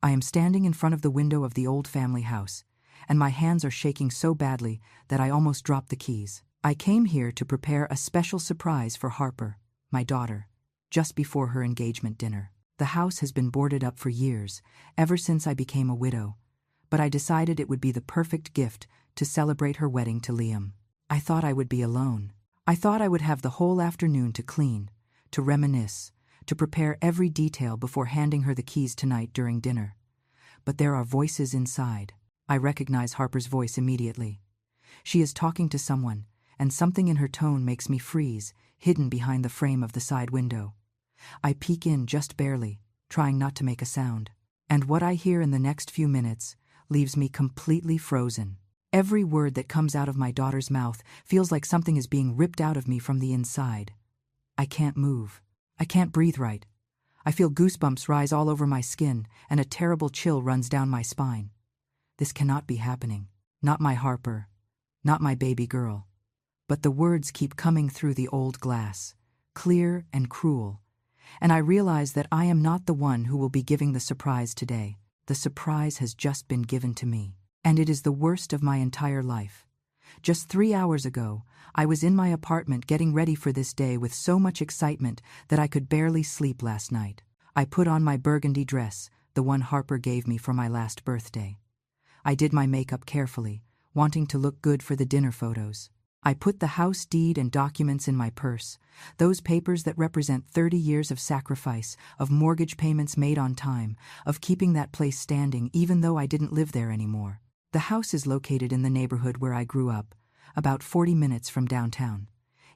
I am standing in front of the window of the old family house, and my hands are shaking so badly that I almost dropped the keys. I came here to prepare a special surprise for Harper, my daughter, just before her engagement dinner. The house has been boarded up for years, ever since I became a widow, but I decided it would be the perfect gift to celebrate her wedding to Liam. I thought I would be alone. I thought I would have the whole afternoon to clean, to reminisce, to prepare every detail before handing her the keys tonight during dinner. But there are voices inside. I recognize Harper's voice immediately. She is talking to someone, and something in her tone makes me freeze, hidden behind the frame of the side window. I peek in just barely, trying not to make a sound. And what I hear in the next few minutes leaves me completely frozen. Every word that comes out of my daughter's mouth feels like something is being ripped out of me from the inside. I can't move. I can't breathe right. I feel goosebumps rise all over my skin, and a terrible chill runs down my spine. This cannot be happening. Not my Harper. Not my baby girl. But the words keep coming through the old glass, clear and cruel. And I realize that I am not the one who will be giving the surprise today. The surprise has just been given to me. And it is the worst of my entire life. Just 3 hours ago, I was in my apartment getting ready for this day with so much excitement that I could barely sleep last night. I put on my burgundy dress, the one Harper gave me for my last birthday. I did my makeup carefully, wanting to look good for the dinner photos. I put the house deed and documents in my purse, those papers that represent 30 years of sacrifice, of mortgage payments made on time, of keeping that place standing even though I didn't live there anymore. The house is located in the neighborhood where I grew up, about 40 minutes from downtown.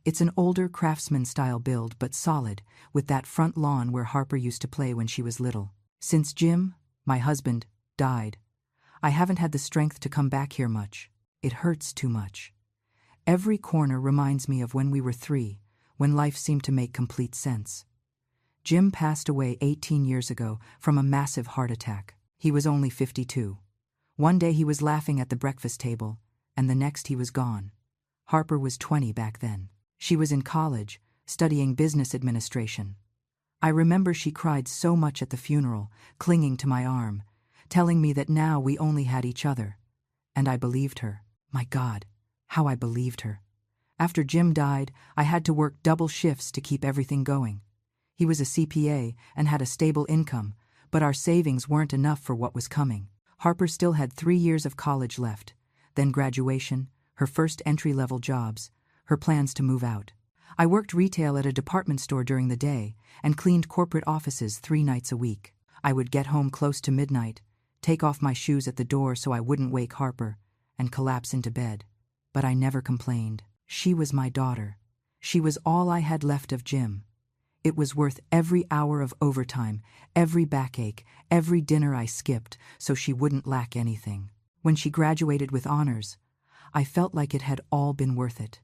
It's an older craftsman-style build but solid, with that front lawn where Harper used to play when she was little. Since Jim, my husband, died, I haven't had the strength to come back here much. It hurts too much. Every corner reminds me of when we were 3, when life seemed to make complete sense. Jim passed away 18 years ago from a massive heart attack. He was only 52. One day he was laughing at the breakfast table, and the next he was gone. Harper was 20 back then. She was in college, studying business administration. I remember she cried so much at the funeral, clinging to my arm, telling me that now we only had each other. And I believed her. My God, how I believed her. After Jim died, I had to work double shifts to keep everything going. He was a CPA and had a stable income, but our savings weren't enough for what was coming. Harper still had 3 years of college left, then graduation, her first entry-level jobs, her plans to move out. I worked retail at a department store during the day and cleaned corporate offices 3 nights a week. I would get home close to midnight, take off my shoes at the door so I wouldn't wake Harper, and collapse into bed. But I never complained. She was my daughter. She was all I had left of Jim. It was worth every hour of overtime, every backache, every dinner I skipped so she wouldn't lack anything. When she graduated with honors, I felt like it had all been worth it.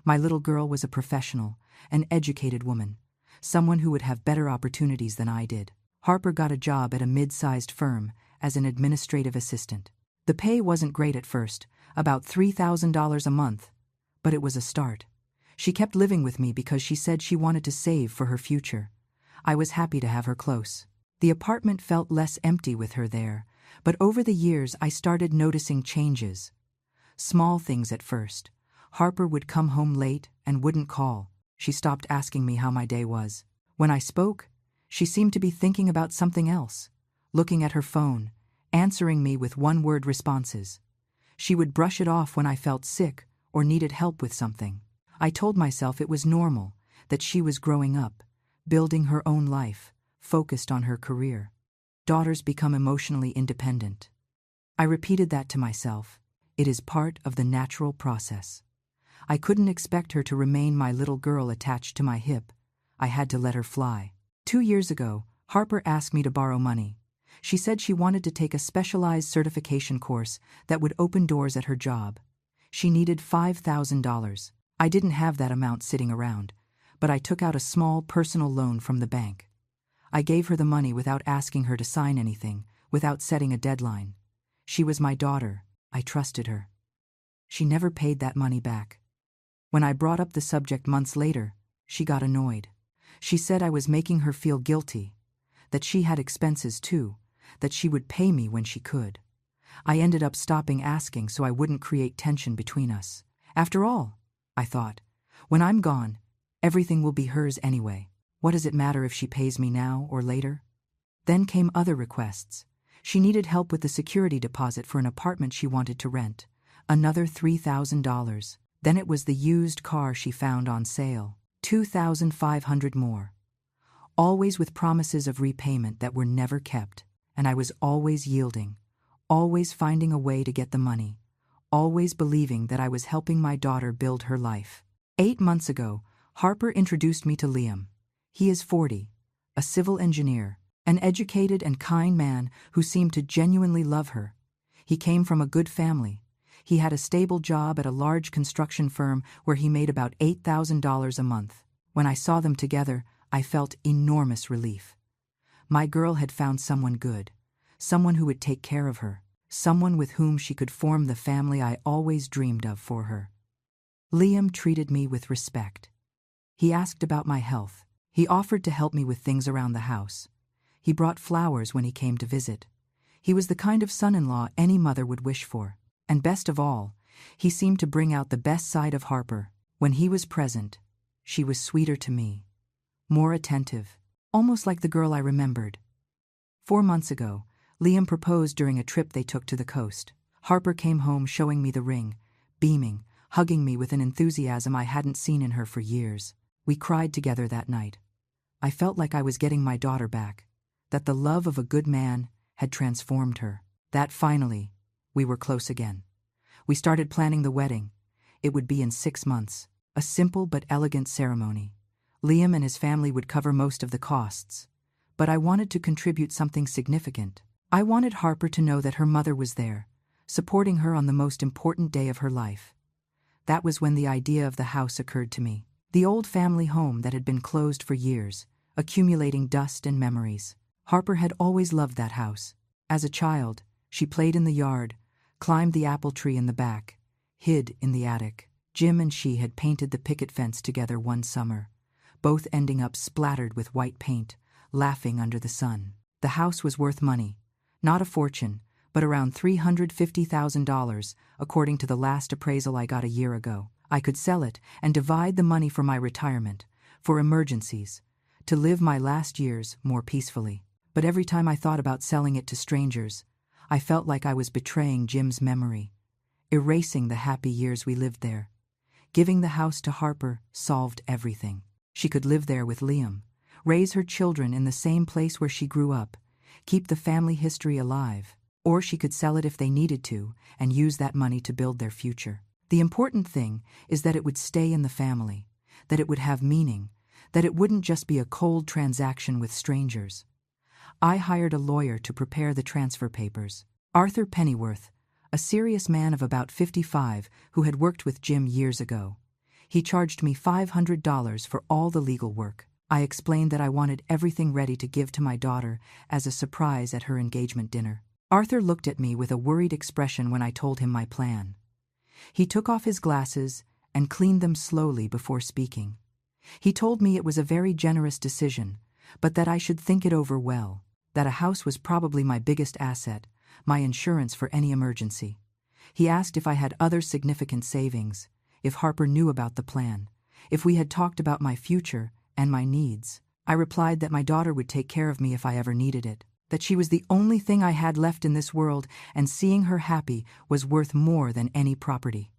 My little girl was a professional, an educated woman, someone who would have better opportunities than I did. Harper got a job at a mid-sized firm as an administrative assistant. The pay wasn't great at first, about $3,000 a month, but it was a start. She kept living with me because she said she wanted to save for her future. I was happy to have her close. The apartment felt less empty with her there, but over the years I started noticing changes. Small things at first. Harper would come home late and wouldn't call. She stopped asking me how my day was. When I spoke, she seemed to be thinking about something else, looking at her phone, answering me with one-word responses. She would brush it off when I felt sick or needed help with something. I told myself it was normal, that she was growing up, building her own life, focused on her career. Daughters become emotionally independent. I repeated that to myself. It is part of the natural process. I couldn't expect her to remain my little girl attached to my hip. I had to let her fly. 2 years ago, Harper asked me to borrow money. She said she wanted to take a specialized certification course that would open doors at her job. She needed $5,000. I didn't have that amount sitting around, but I took out a small personal loan from the bank. I gave her the money without asking her to sign anything, without setting a deadline. She was my daughter. I trusted her. She never paid that money back. When I brought up the subject months later, she got annoyed. She said I was making her feel guilty, that she had expenses too, that she would pay me when she could. I ended up stopping asking so I wouldn't create tension between us. After all, I thought, when I'm gone, everything will be hers anyway. What does it matter if she pays me now or later? Then came other requests. She needed help with the security deposit for an apartment she wanted to rent. Another $3,000. Then it was the used car she found on sale. $2,500 more. Always with promises of repayment that were never kept. And I was always yielding, always finding a way to get the money, always believing that I was helping my daughter build her life. 8 months ago, Harper introduced me to Liam. He is 40, a civil engineer, an educated and kind man who seemed to genuinely love her. He came from a good family. He had a stable job at a large construction firm where he made about $8,000 a month. When I saw them together, I felt enormous relief. My girl had found someone good, someone who would take care of her, someone with whom she could form the family I always dreamed of for her. Liam treated me with respect. He asked about my health. He offered to help me with things around the house. He brought flowers when he came to visit. He was the kind of son-in-law any mother would wish for. And best of all, he seemed to bring out the best side of Harper. When he was present, she was sweeter to me, more attentive, almost like the girl I remembered. 4 months ago, Liam proposed during a trip they took to the coast. Harper came home showing me the ring, beaming, hugging me with an enthusiasm I hadn't seen in her for years. We cried together that night. I felt like I was getting my daughter back, that the love of a good man had transformed her, that finally, we were close again. We started planning the wedding. It would be in 6 months, a simple but elegant ceremony. Liam and his family would cover most of the costs. But I wanted to contribute something significant. I wanted Harper to know that her mother was there, supporting her on the most important day of her life. That was when the idea of the house occurred to me. The old family home that had been closed for years, accumulating dust and memories. Harper had always loved that house. As a child, she played in the yard, climbed the apple tree in the back, hid in the attic. Jim and she had painted the picket fence together one summer, both ending up splattered with white paint, laughing under the sun. The house was worth money, not a fortune, but around $350,000, according to the last appraisal I got a year ago. I could sell it and divide the money for my retirement, for emergencies, to live my last years more peacefully. But every time I thought about selling it to strangers, I felt like I was betraying Jim's memory, erasing the happy years we lived there. Giving the house to Harper solved everything. She could live there with Liam, raise her children in the same place where she grew up, keep the family history alive, or she could sell it if they needed to and use that money to build their future. The important thing is that it would stay in the family, that it would have meaning, that it wouldn't just be a cold transaction with strangers. I hired a lawyer to prepare the transfer papers. Arthur Pennyworth, a serious man of about 55 who had worked with Jim years ago. He charged me $500 for all the legal work. I explained that I wanted everything ready to give to my daughter as a surprise at her engagement dinner. Arthur looked at me with a worried expression when I told him my plan. He took off his glasses and cleaned them slowly before speaking. He told me it was a very generous decision, but that I should think it over well, that a house was probably my biggest asset, my insurance for any emergency. He asked if I had other significant savings, if Harper knew about the plan, if we had talked about my future and my needs. I replied that my daughter would take care of me if I ever needed it, that she was the only thing I had left in this world, and seeing her happy was worth more than any property.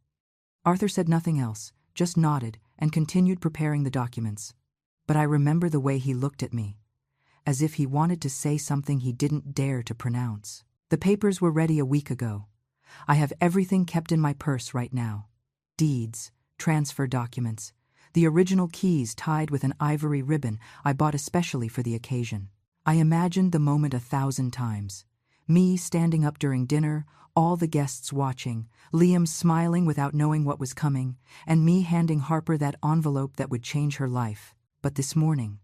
Arthur said nothing else, just nodded and continued preparing the documents. But I remember the way he looked at me, as if he wanted to say something he didn't dare to pronounce. The papers were ready a week ago. I have everything kept in my purse right now. Deeds, transfer documents, the original keys tied with an ivory ribbon I bought especially for the occasion. I imagined the moment 1,000 times. Me standing up during dinner, all the guests watching, Liam smiling without knowing what was coming, and me handing Harper that envelope that would change her life. But this morning,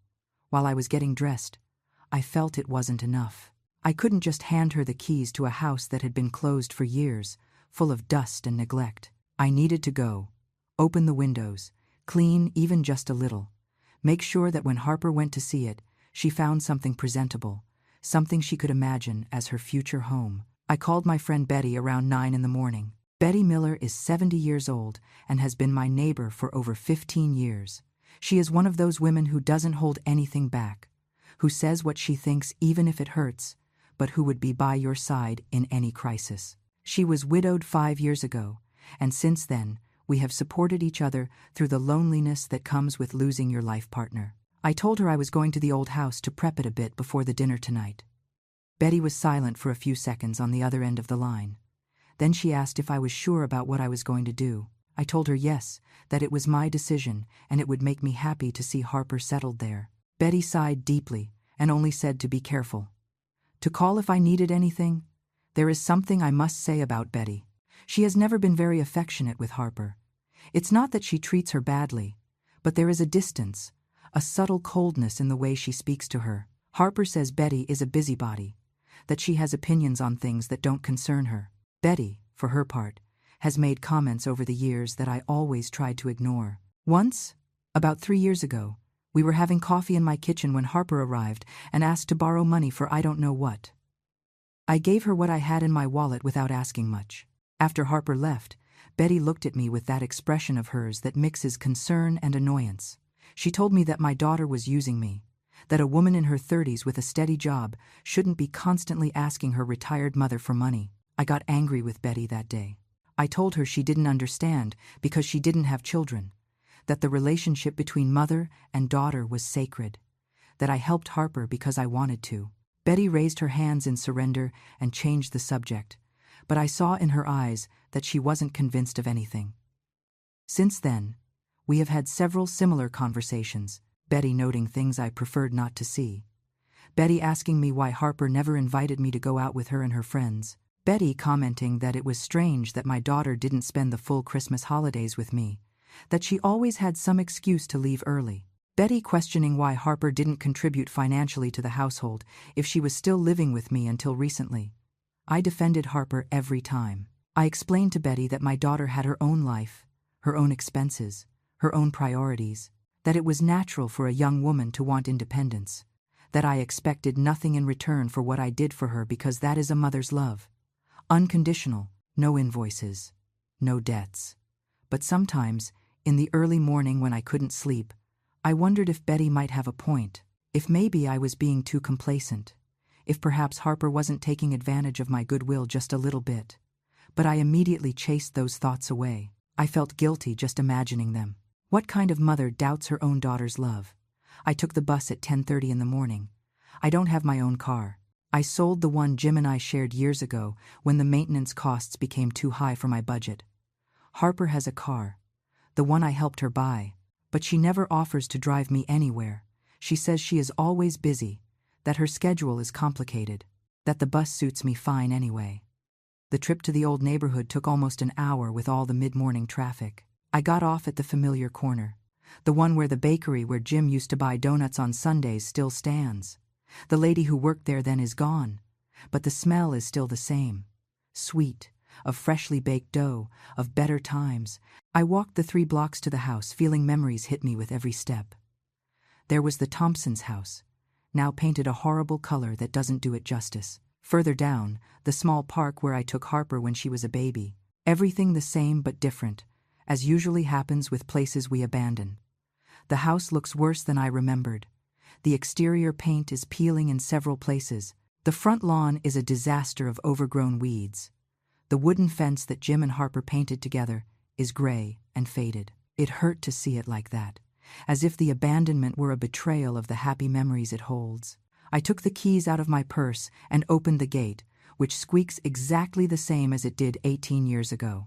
while I was getting dressed, I felt it wasn't enough. I couldn't just hand her the keys to a house that had been closed for years, full of dust and neglect. I needed to go, open the windows, clean even just a little, make sure that when Harper went to see it, she found something presentable, something she could imagine as her future home. I called my friend Betty around 9 in the morning. Betty Miller is 70 years old and has been my neighbor for over 15 years. She is one of those women who doesn't hold anything back, who says what she thinks even if it hurts, but who would be by your side in any crisis. She was widowed 5 years ago, and since then, we have supported each other through the loneliness that comes with losing your life partner. I told her I was going to the old house to prep it a bit before the dinner tonight. Betty was silent for a few seconds on the other end of the line. Then she asked if I was sure about what I was going to do. I told her yes, that it was my decision and it would make me happy to see Harper settled there. Betty sighed deeply and only said to be careful. To call if I needed anything? There is something I must say about Betty. She has never been very affectionate with Harper. It's not that she treats her badly, but there is a distance, a subtle coldness in the way she speaks to her. Harper says Betty is a busybody, that she has opinions on things that don't concern her. Betty, for her part, has made comments over the years that I always tried to ignore. Once, about 3 years ago, we were having coffee in my kitchen when Harper arrived and asked to borrow money for I don't know what. I gave her what I had in my wallet without asking much. After Harper left, Betty looked at me with that expression of hers that mixes concern and annoyance. She told me that my daughter was using me, that a woman in her 30s with a steady job shouldn't be constantly asking her retired mother for money. I got angry with Betty that day. I told her she didn't understand because she didn't have children, that the relationship between mother and daughter was sacred, that I helped Harper because I wanted to. Betty raised her hands in surrender and changed the subject, but I saw in her eyes that she wasn't convinced of anything. Since then, we have had several similar conversations, Betty noting things I preferred not to see. Betty asking me why Harper never invited me to go out with her and her friends. Betty commenting that it was strange that my daughter didn't spend the full Christmas holidays with me, that she always had some excuse to leave early. Betty questioning why Harper didn't contribute financially to the household if she was still living with me until recently. I defended Harper every time. I explained to Betty that my daughter had her own life, her own expenses, her own priorities, that it was natural for a young woman to want independence, that I expected nothing in return for what I did for her because that is a mother's love. Unconditional, no invoices, no debts. But sometimes, in the early morning when I couldn't sleep, I wondered if Betty might have a point, if maybe I was being too complacent, if perhaps Harper wasn't taking advantage of my goodwill just a little bit. But I immediately chased those thoughts away. I felt guilty just imagining them. What kind of mother doubts her own daughter's love? I took the bus at 10:30 in the morning. I don't have my own car. I sold the one Jim and I shared years ago when the maintenance costs became too high for my budget. Harper has a car, the one I helped her buy, but she never offers to drive me anywhere. She says she is always busy, that her schedule is complicated, that the bus suits me fine anyway. The trip to the old neighborhood took almost an hour with all the mid-morning traffic. I got off at the familiar corner, the one where the bakery where Jim used to buy donuts on Sundays still stands. The lady who worked there then is gone, but the smell is still the same. Sweet, of freshly baked dough, of better times. I walked the 3 blocks to the house, feeling memories hit me with every step. There was the Thompsons' house, now painted a horrible color that doesn't do it justice. Further down, the small park where I took Harper when she was a baby. Everything the same but different, as usually happens with places we abandon. The house looks worse than I remembered. The exterior paint is peeling in several places. The front lawn is a disaster of overgrown weeds. The wooden fence that Jim and Harper painted together is gray and faded. It hurt to see it like that, as if the abandonment were a betrayal of the happy memories it holds. I took the keys out of my purse and opened the gate, which squeaks exactly the same as it did 18 years ago.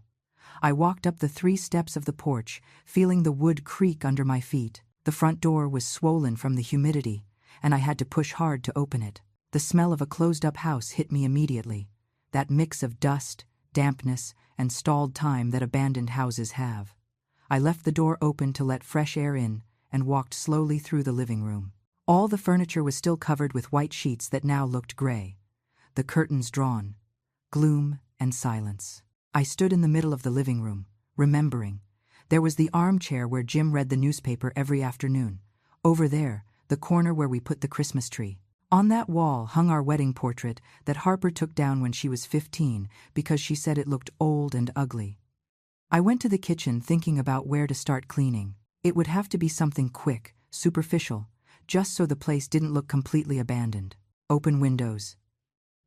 I walked up the 3 steps of the porch, feeling the wood creak under my feet. The front door was swollen from the humidity, and I had to push hard to open it. The smell of a closed-up house hit me immediately, that mix of dust, dampness, and stalled time that abandoned houses have. I left the door open to let fresh air in and walked slowly through the living room. All the furniture was still covered with white sheets that now looked gray, the curtains drawn, gloom and silence. I stood in the middle of the living room, remembering. There was the armchair where Jim read the newspaper every afternoon. Over there, the corner where we put the Christmas tree. On that wall hung our wedding portrait that Harper took down when she was 15 because she said it looked old and ugly. I went to the kitchen thinking about where to start cleaning. It would have to be something quick, superficial, just so the place didn't look completely abandoned. Open windows.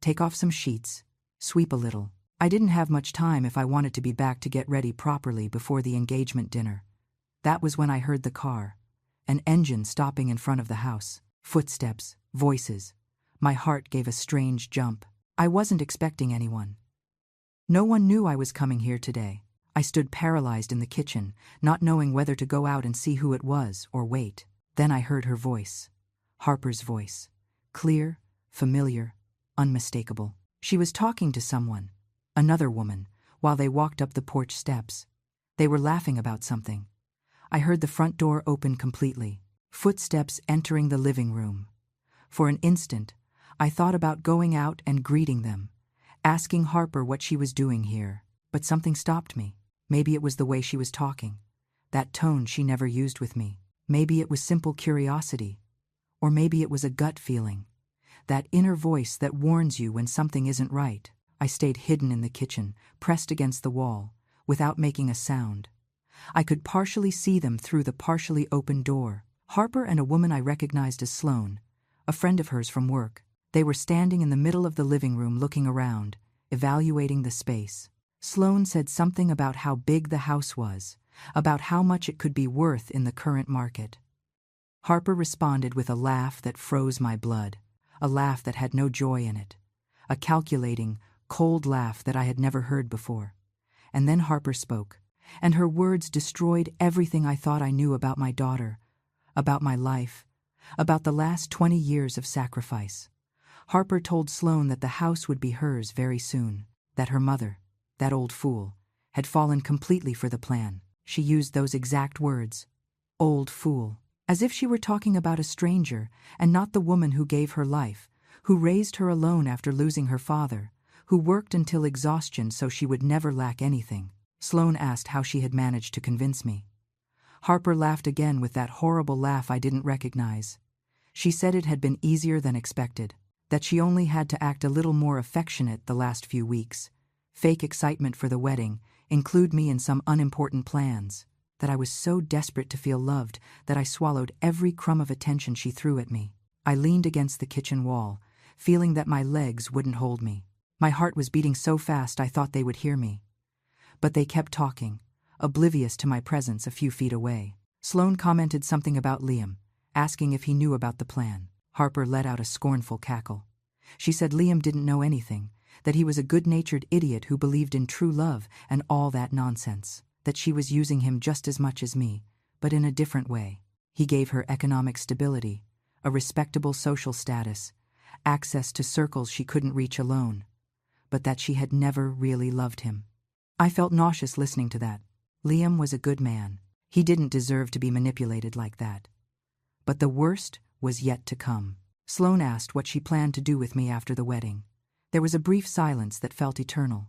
Take off some sheets. Sweep a little. I didn't have much time if I wanted to be back to get ready properly before the engagement dinner. That was when I heard the car. An engine stopping in front of the house. Footsteps. Voices. My heart gave a strange jump. I wasn't expecting anyone. No one knew I was coming here today. I stood paralyzed in the kitchen, not knowing whether to go out and see who it was or wait. Then I heard her voice. Harper's voice. Clear, familiar, unmistakable. She was talking to someone, another woman, while they walked up the porch steps. They were laughing about something. I heard the front door open completely. Footsteps entering the living room. For an instant, I thought about going out and greeting them, asking Harper what she was doing here. But something stopped me. Maybe it was the way she was talking, that tone she never used with me. Maybe it was simple curiosity. Or maybe it was a gut feeling, that inner voice that warns you when something isn't right. I stayed hidden in the kitchen, pressed against the wall, without making a sound. I could partially see them through the partially open door. Harper and a woman I recognized as Sloane, a friend of hers from work. They were standing in the middle of the living room looking around, evaluating the space. Sloane said something about how big the house was, about how much it could be worth in the current market. Harper responded with a laugh that froze my blood, a laugh that had no joy in it, a calculating, cold laugh that I had never heard before. And then Harper spoke, and her words destroyed everything I thought I knew about my daughter, about my life, about the last 20 years of sacrifice. Harper told Sloane that the house would be hers very soon, that her mother, that old fool, had fallen completely for the plan. She used those exact words, old fool, as if she were talking about a stranger and not the woman who gave her life, who raised her alone after losing her father, who worked until exhaustion so she would never lack anything. Sloane asked how she had managed to convince me. Harper laughed again with that horrible laugh I didn't recognize. She said it had been easier than expected, that she only had to act a little more affectionate the last few weeks, fake excitement for the wedding, include me in some unimportant plans, that I was so desperate to feel loved that I swallowed every crumb of attention she threw at me. I leaned against the kitchen wall, feeling that my legs wouldn't hold me. My heart was beating so fast I thought they would hear me. But they kept talking, oblivious to my presence a few feet away. Sloane commented something about Liam, asking if he knew about the plan. Harper let out a scornful cackle. She said Liam didn't know anything, that he was a good-natured idiot who believed in true love and all that nonsense, that she was using him just as much as me, but in a different way. He gave her economic stability, a respectable social status, access to circles she couldn't reach alone, but that she had never really loved him. I felt nauseous listening to that. Liam was a good man. He didn't deserve to be manipulated like that. But the worst was yet to come. Sloane asked what she planned to do with me after the wedding. There was a brief silence that felt eternal.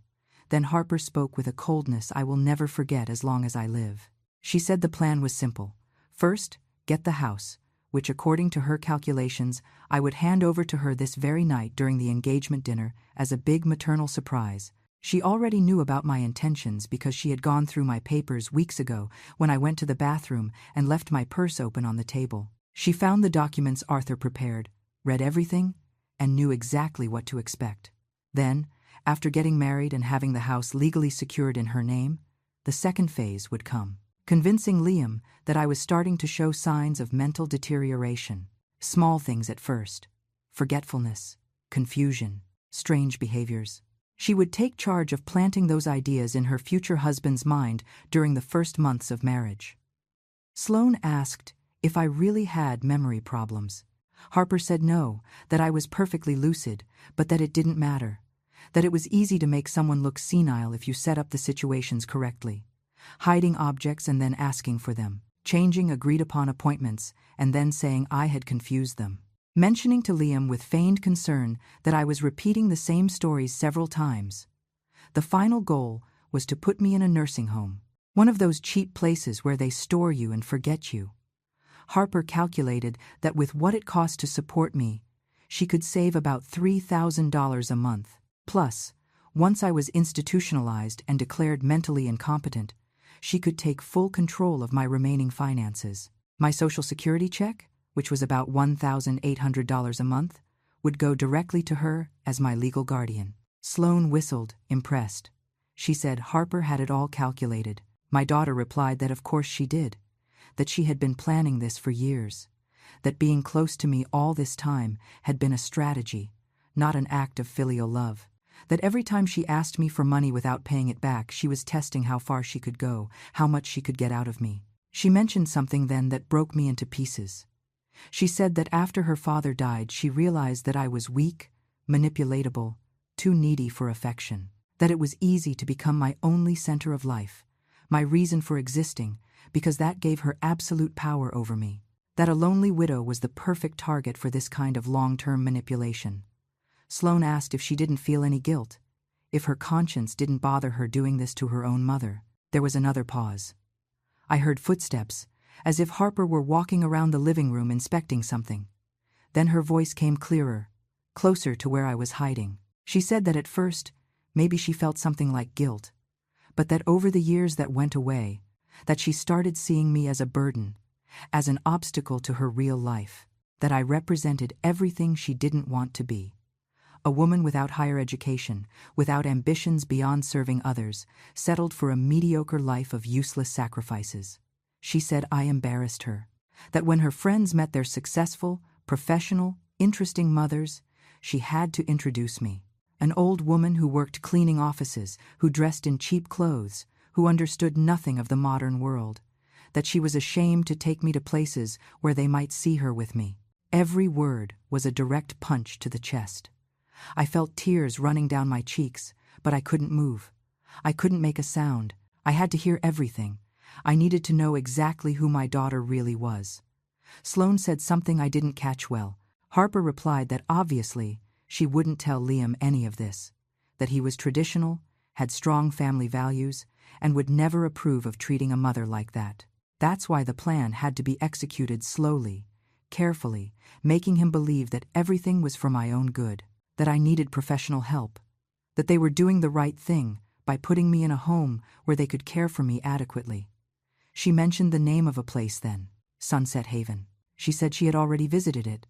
Then Harper spoke with a coldness I will never forget as long as I live. She said the plan was simple. First, get the house, which according to her calculations, I would hand over to her this very night during the engagement dinner as a big maternal surprise. She already knew about my intentions because she had gone through my papers weeks ago when I went to the bathroom and left my purse open on the table. She found the documents Arthur prepared, read everything, and knew exactly what to expect. Then, after getting married and having the house legally secured in her name, the second phase would come. Convincing Liam that I was starting to show signs of mental deterioration. Small things at first. Forgetfulness, confusion, strange behaviors. She would take charge of planting those ideas in her future husband's mind during the first months of marriage. Sloane asked if I really had memory problems. Harper said no, that I was perfectly lucid, but that it didn't matter, that it was easy to make someone look senile if you set up the situations correctly, hiding objects and then asking for them, changing agreed-upon appointments and then saying I had confused them, mentioning to Liam with feigned concern that I was repeating the same stories several times. The final goal was to put me in a nursing home, one of those cheap places where they store you and forget you. Harper calculated that with what it cost to support me, she could save about $3,000 a month. Plus, once I was institutionalized and declared mentally incompetent, she could take full control of my remaining finances. My Social Security check, which was about $1,800 a month, would go directly to her as my legal guardian. Sloane whistled, impressed. She said Harper had it all calculated. My daughter replied that of course she did, that she had been planning this for years, that being close to me all this time had been a strategy, not an act of filial love, that every time she asked me for money without paying it back, she was testing how far she could go, how much she could get out of me. She mentioned something then that broke me into pieces. She said that after her father died, she realized that I was weak, manipulatable, too needy for affection, that it was easy to become my only center of life, my reason for existing, because that gave her absolute power over me, that a lonely widow was the perfect target for this kind of long-term manipulation. Sloane asked if she didn't feel any guilt, if her conscience didn't bother her doing this to her own mother. There was another pause. I heard footsteps, as if Harper were walking around the living room inspecting something. Then her voice came clearer, closer to where I was hiding. She said that at first, maybe she felt something like guilt, but that over the years that went away, that she started seeing me as a burden, as an obstacle to her real life, that I represented everything she didn't want to be. A woman without higher education, without ambitions beyond serving others, settled for a mediocre life of useless sacrifices. She said I embarrassed her, that when her friends met their successful, professional, interesting mothers, she had to introduce me. An old woman who worked cleaning offices, who dressed in cheap clothes, who understood nothing of the modern world, that she was ashamed to take me to places where they might see her with me. Every word was a direct punch to the chest. I felt tears running down my cheeks, but I couldn't move. I couldn't make a sound. I had to hear everything. I needed to know exactly who my daughter really was. Sloane said something I didn't catch well. Harper replied that obviously she wouldn't tell Liam any of this, that he was traditional, had strong family values, and would never approve of treating a mother like that. That's why the plan had to be executed slowly, carefully, making him believe that everything was for my own good, that I needed professional help, that they were doing the right thing by putting me in a home where they could care for me adequately. She mentioned the name of a place then, Sunset Haven. She said she had already visited it,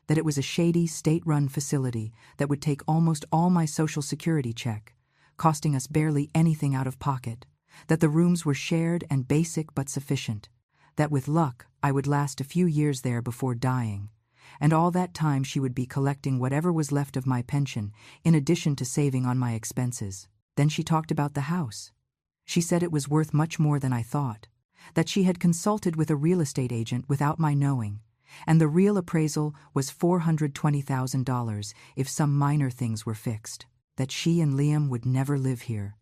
that it was a shady, state-run facility that would take almost all my Social Security check, costing us barely anything out of pocket, that the rooms were shared and basic but sufficient, that with luck I would last a few years there before dying, and all that time she would be collecting whatever was left of my pension in addition to saving on my expenses. Then she talked about the house. She said it was worth much more than I thought, that she had consulted with a real estate agent without my knowing, and the real appraisal was $420,000 if some minor things were fixed, that she and Liam would never live here,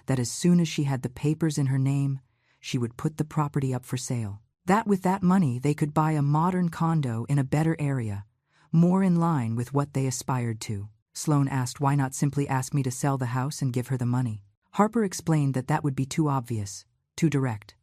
that as soon as she had the papers in her name, she would put the property up for sale, that with that money they could buy a modern condo in a better area, more in line with what they aspired to. Sloane asked why not simply ask me to sell the house and give her the money. Harper explained that that would be too obvious, too direct,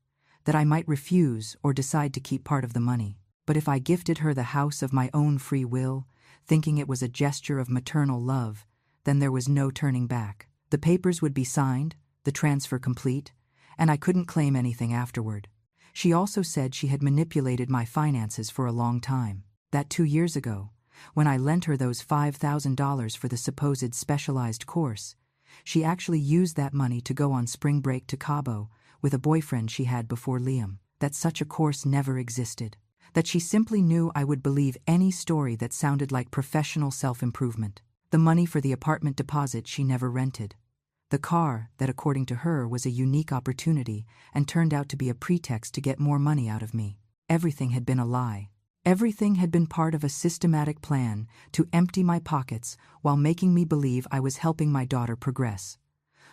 that I might refuse or decide to keep part of the money. But if I gifted her the house of my own free will, thinking it was a gesture of maternal love, then there was no turning back. The papers would be signed, the transfer complete, and I couldn't claim anything afterward. She also said she had manipulated my finances for a long time, that 2 years ago, when I lent her those $5,000 for the supposed specialized course, she actually used that money to go on spring break to Cabo with a boyfriend she had before Liam, that such a course never existed, that she simply knew I would believe any story that sounded like professional self-improvement. The money for the apartment deposit she never rented. The car that, according to her, was a unique opportunity and turned out to be a pretext to get more money out of me. Everything had been a lie. Everything had been part of a systematic plan to empty my pockets while making me believe I was helping my daughter progress.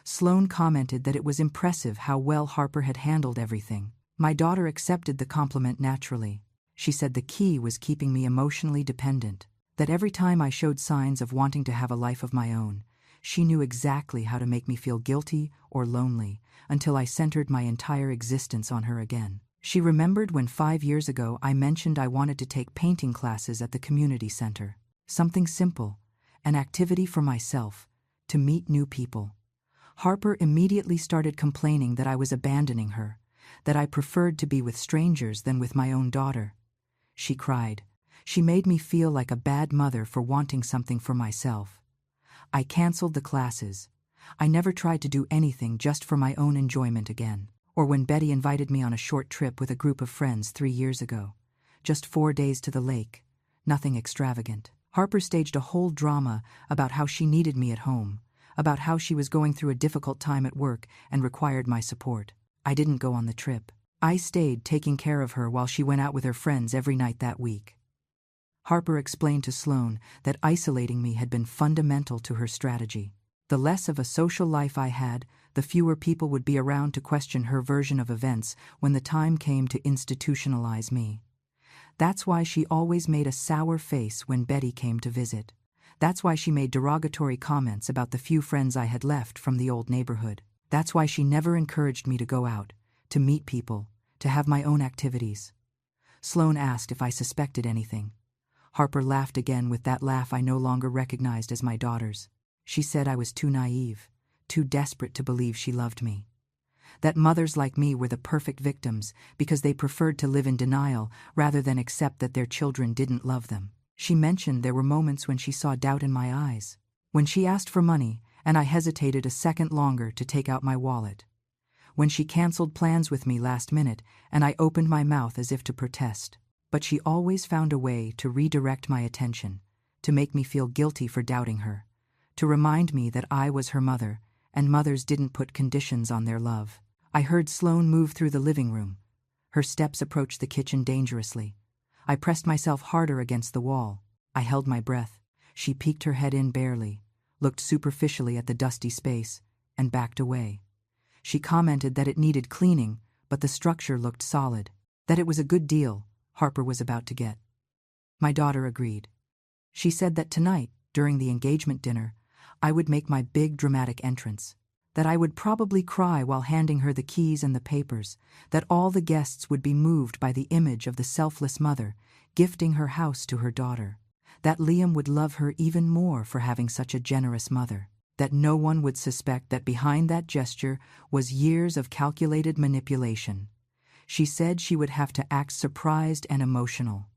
Sloane commented that it was impressive how well Harper had handled everything. My daughter accepted the compliment naturally. She said the key was keeping me emotionally dependent, that every time I showed signs of wanting to have a life of my own, she knew exactly how to make me feel guilty or lonely until I centered my entire existence on her again. She remembered when 5 years ago I mentioned I wanted to take painting classes at the community center. Something simple, an activity for myself, to meet new people. Harper immediately started complaining that I was abandoning her, that I preferred to be with strangers than with my own daughter. She cried. She made me feel like a bad mother for wanting something for myself. I canceled the classes. I never tried to do anything just for my own enjoyment again. Or when Betty invited me on a short trip with a group of friends 3 years ago. Just 4 days to the lake. Nothing extravagant. Harper staged a whole drama about how she needed me at home, about how she was going through a difficult time at work and required my support. I didn't go on the trip. I stayed taking care of her while she went out with her friends every night that week. Harper explained to Sloane that isolating me had been fundamental to her strategy. The less of a social life I had, the fewer people would be around to question her version of events when the time came to institutionalize me. That's why she always made a sour face when Betty came to visit. That's why she made derogatory comments about the few friends I had left from the old neighborhood. That's why she never encouraged me to go out, to meet people, to have my own activities. Sloane asked if I suspected anything. Harper laughed again with that laugh I no longer recognized as my daughter's. She said I was too naive, too desperate to believe she loved me. That mothers like me were the perfect victims because they preferred to live in denial rather than accept that their children didn't love them. She mentioned there were moments when she saw doubt in my eyes, when she asked for money and I hesitated a second longer to take out my wallet, when she canceled plans with me last minute and I opened my mouth as if to protest. But she always found a way to redirect my attention, to make me feel guilty for doubting her, to remind me that I was her mother and mothers didn't put conditions on their love. I heard Sloane move through the living room. Her steps approached the kitchen dangerously. I pressed myself harder against the wall. I held my breath. She peeked her head in barely, looked superficially at the dusty space, and backed away. She commented that it needed cleaning, but the structure looked solid, that it was a good deal Harper was about to get. My daughter agreed. She said that tonight, during the engagement dinner, I would make my big dramatic entrance, that I would probably cry while handing her the keys and the papers, that all the guests would be moved by the image of the selfless mother gifting her house to her daughter, that Liam would love her even more for having such a generous mother, that no one would suspect that behind that gesture was years of calculated manipulation. She said she would have to act surprised and emotional,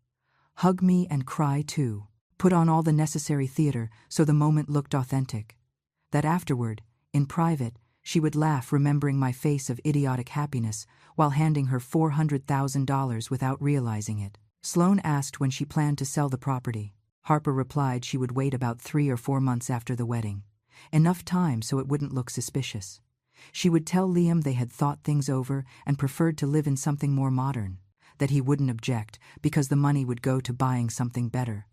hug me and cry too, put on all the necessary theater so the moment looked authentic, that afterward, in private, she would laugh remembering my face of idiotic happiness while handing her $400,000 without realizing it. Sloane asked when she planned to sell the property. Harper replied she would wait about 3 or 4 months after the wedding, enough time so it wouldn't look suspicious. She would tell Liam they had thought things over and preferred to live in something more modern, that he wouldn't object because the money would go to buying something better,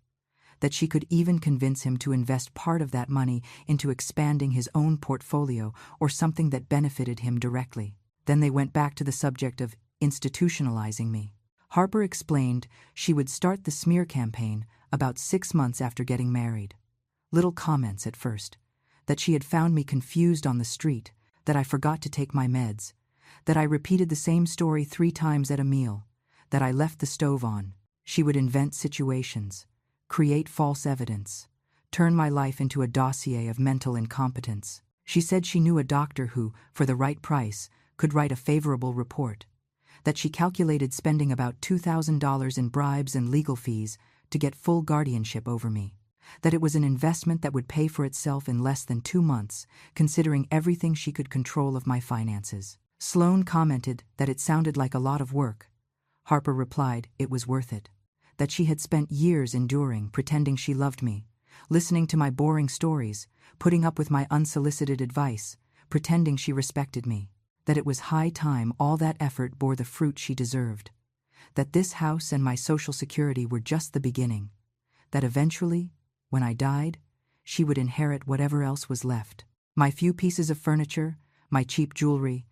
that she could even convince him to invest part of that money into expanding his own portfolio or something that benefited him directly. Then they went back to the subject of institutionalizing me. Harper explained she would start the smear campaign about 6 months after getting married. Little comments at first, that she had found me confused on the street, that I forgot to take my meds, that I repeated the same story 3 times at a meal, that I left the stove on. She would invent situations, create false evidence, turn my life into a dossier of mental incompetence. She said she knew a doctor who, for the right price, could write a favorable report, that she calculated spending about $2,000 in bribes and legal fees to get full guardianship over me, that it was an investment that would pay for itself in less than 2 months, considering everything she could control of my finances. Sloane commented that it sounded like a lot of work. Harper replied it was worth it, that she had spent years enduring, pretending she loved me, listening to my boring stories, putting up with my unsolicited advice, pretending she respected me, that it was high time all that effort bore the fruit she deserved, that this house and my social security were just the beginning, that eventually, when I died, she would inherit whatever else was left. My few pieces of furniture, my cheap jewelry,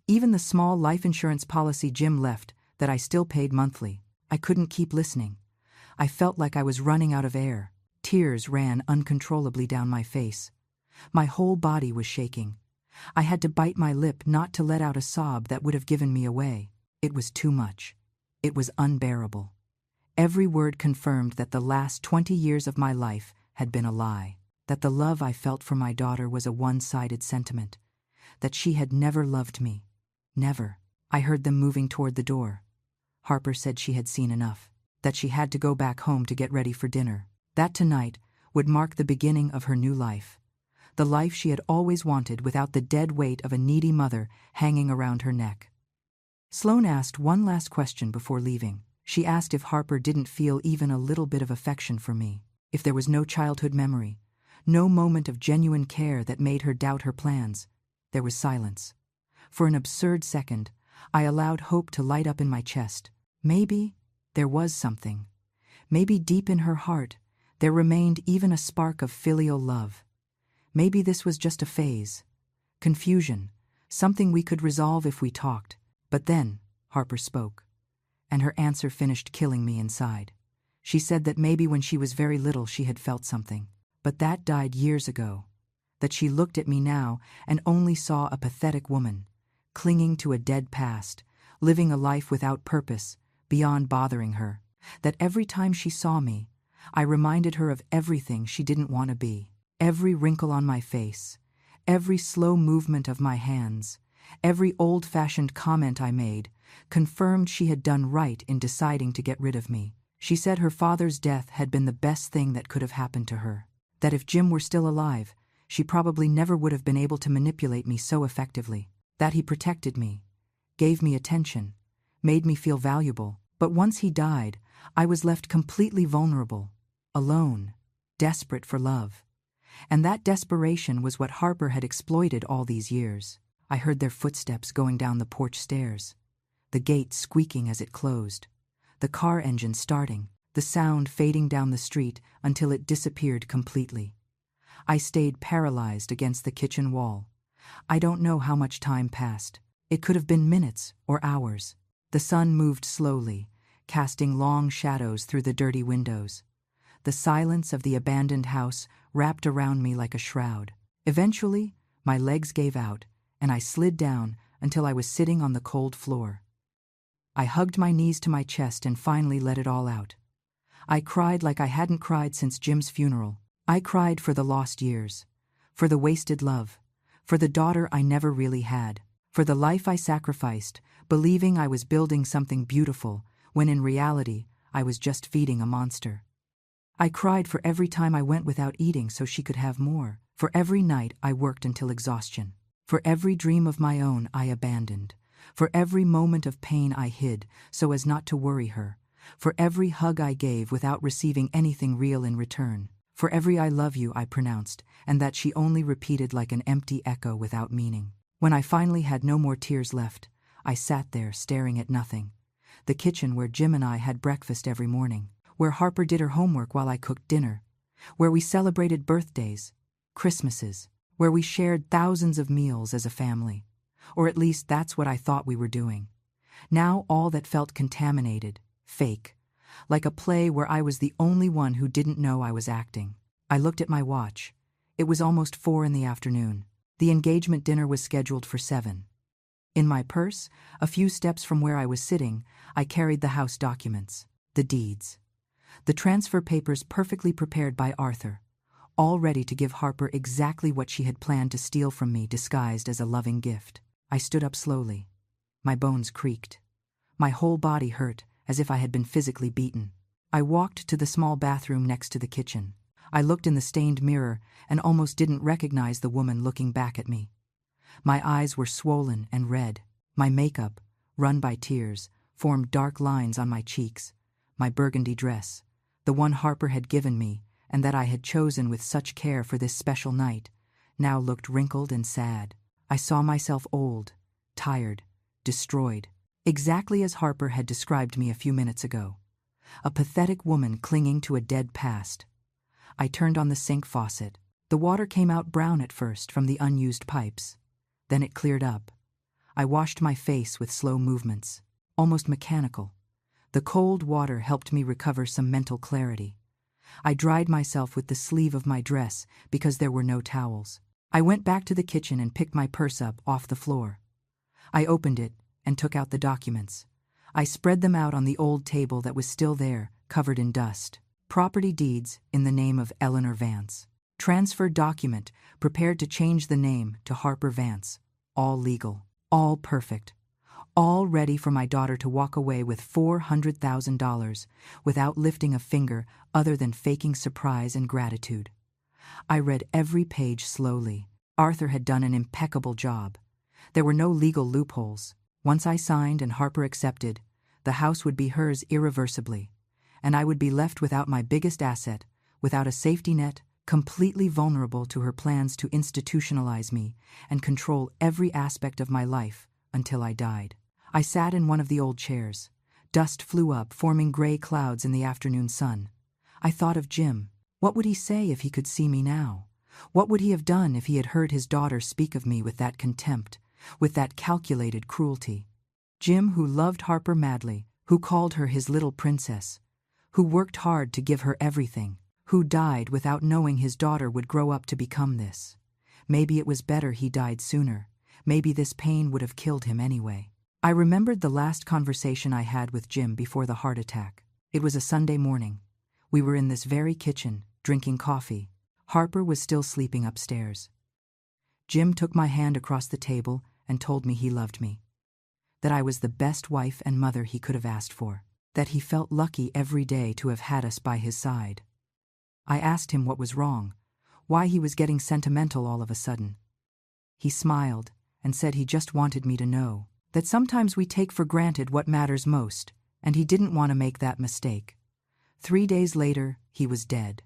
even the small life insurance policy Jim left that I still paid monthly. I couldn't keep listening. I felt like I was running out of air. Tears ran uncontrollably down my face. My whole body was shaking. I had to bite my lip not to let out a sob that would have given me away. It was too much. It was unbearable. Every word confirmed that the last 20 years of my life had been a lie, that the love I felt for my daughter was a one-sided sentiment, that she had never loved me. Never. I heard them moving toward the door. Harper said she had seen enough, that she had to go back home to get ready for dinner, that tonight would mark the beginning of her new life, the life she had always wanted without the dead weight of a needy mother hanging around her neck. Sloane asked one last question before leaving. She asked if Harper didn't feel even a little bit of affection for me, if there was no childhood memory, no moment of genuine care that made her doubt her plans. There was silence. For an absurd second, I allowed hope to light up in my chest. Maybe there was something. Maybe deep in her heart, there remained even a spark of filial love. Maybe this was just a phase. Confusion, something we could resolve if we talked. But then, Harper spoke, and her answer finished killing me inside. She said that maybe when she was very little she had felt something, but that died years ago. That she looked at me now and only saw a pathetic woman, clinging to a dead past, living a life without purpose, beyond bothering her. That every time she saw me, I reminded her of everything she didn't want to be. Every wrinkle on my face, every slow movement of my hands, every old-fashioned comment I made, confirmed she had done right in deciding to get rid of me. She said her father's death had been the best thing that could have happened to her. That if Jim were still alive, she probably never would have been able to manipulate me so effectively. That he protected me, gave me attention, made me feel valuable. But once he died, I was left completely vulnerable, alone, desperate for love. And that desperation was what Harper had exploited all these years. I heard their footsteps going down the porch stairs, the gate squeaking as it closed, the car engine starting, the sound fading down the street until it disappeared completely. I stayed paralyzed against the kitchen wall. I don't know how much time passed. It could have been minutes or hours. The sun moved slowly, casting long shadows through the dirty windows. The silence of the abandoned house wrapped around me like a shroud. Eventually, my legs gave out, and I slid down until I was sitting on the cold floor. I hugged my knees to my chest and finally let it all out. I cried like I hadn't cried since Jim's funeral. I cried for the lost years, for the wasted love, for the daughter I never really had, for the life I sacrificed, believing I was building something beautiful, when in reality, I was just feeding a monster. I cried for every time I went without eating so she could have more, for every night I worked until exhaustion, for every dream of my own I abandoned, for every moment of pain I hid so as not to worry her, for every hug I gave without receiving anything real in return, for every I love you I pronounced, and that she only repeated like an empty echo without meaning. When I finally had no more tears left, I sat there staring at nothing. The kitchen where Jim and I had breakfast every morning, where Harper did her homework while I cooked dinner, where we celebrated birthdays, Christmases, where we shared thousands of meals as a family. Or at least that's what I thought we were doing. Now all that felt contaminated, fake, like a play where I was the only one who didn't know I was acting. I looked at my watch. It was almost 4 in the afternoon. The engagement dinner was scheduled for 7. In my purse, a few steps from where I was sitting, I carried the house documents, the deeds, the transfer papers perfectly prepared by Arthur, all ready to give Harper exactly what she had planned to steal from me disguised as a loving gift. I stood up slowly. My bones creaked. My whole body hurt, as if I had been physically beaten. I walked to the small bathroom next to the kitchen. I looked in the stained mirror and almost didn't recognize the woman looking back at me. My eyes were swollen and red. My makeup, run by tears, formed dark lines on my cheeks. My burgundy dress, the one Harper had given me and that I had chosen with such care for this special night, now looked wrinkled and sad. I saw myself old, tired, destroyed, exactly as Harper had described me a few minutes ago. A pathetic woman clinging to a dead past. I turned on the sink faucet. The water came out brown at first from the unused pipes. Then it cleared up. I washed my face with slow movements, almost mechanical. The cold water helped me recover some mental clarity. I dried myself with the sleeve of my dress because there were no towels. I went back to the kitchen and picked my purse up off the floor. I opened it and took out the documents. I spread them out on the old table that was still there, covered in dust. Property deeds in the name of Eleanor Vance. Transfer document prepared to change the name to Harper Vance. All legal. All perfect. All ready for my daughter to walk away with $400,000 without lifting a finger other than faking surprise and gratitude. I read every page slowly. Arthur had done an impeccable job. There were no legal loopholes. Once I signed and Harper accepted, the house would be hers irreversibly, and I would be left without my biggest asset, without a safety net, completely vulnerable to her plans to institutionalize me and control every aspect of my life until I died. I sat in one of the old chairs. Dust flew up, forming gray clouds in the afternoon sun. I thought of Jim. What would he say if he could see me now? What would he have done if he had heard his daughter speak of me with that contempt, with that calculated cruelty? Jim, who loved Harper madly, who called her his little princess, who worked hard to give her everything, who died without knowing his daughter would grow up to become this. Maybe it was better he died sooner. Maybe this pain would have killed him anyway. I remembered the last conversation I had with Jim before the heart attack. It was a Sunday morning. We were in this very kitchen, drinking coffee. Harper was still sleeping upstairs. Jim took my hand across the table and told me he loved me, that I was the best wife and mother he could have asked for, that he felt lucky every day to have had us by his side. I asked him what was wrong, why he was getting sentimental all of a sudden. He smiled and said he just wanted me to know that sometimes we take for granted what matters most, and he didn't want to make that mistake. 3 days later, he was dead,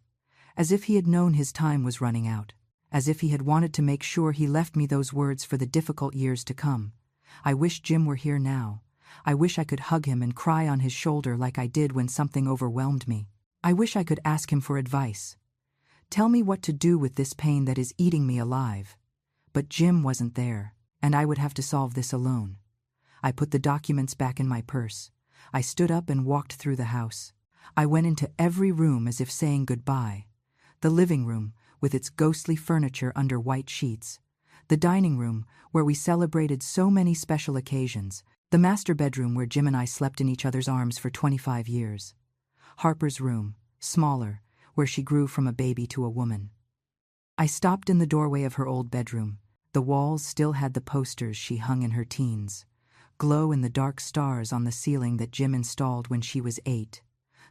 as if he had known his time was running out, as if he had wanted to make sure he left me those words for the difficult years to come. I wish Jim were here now. I wish I could hug him and cry on his shoulder like I did when something overwhelmed me. I wish I could ask him for advice. Tell me what to do with this pain that is eating me alive. But Jim wasn't there, and I would have to solve this alone. I put the documents back in my purse. I stood up and walked through the house. I went into every room as if saying goodbye. The living room, with its ghostly furniture under white sheets. The dining room, where we celebrated so many special occasions. The master bedroom where Jim and I slept in each other's arms for 25 years. Harper's room, smaller, where she grew from a baby to a woman. I stopped in the doorway of her old bedroom. The walls still had the posters she hung in her teens. Glow in the dark stars on the ceiling that Jim installed when she was 8.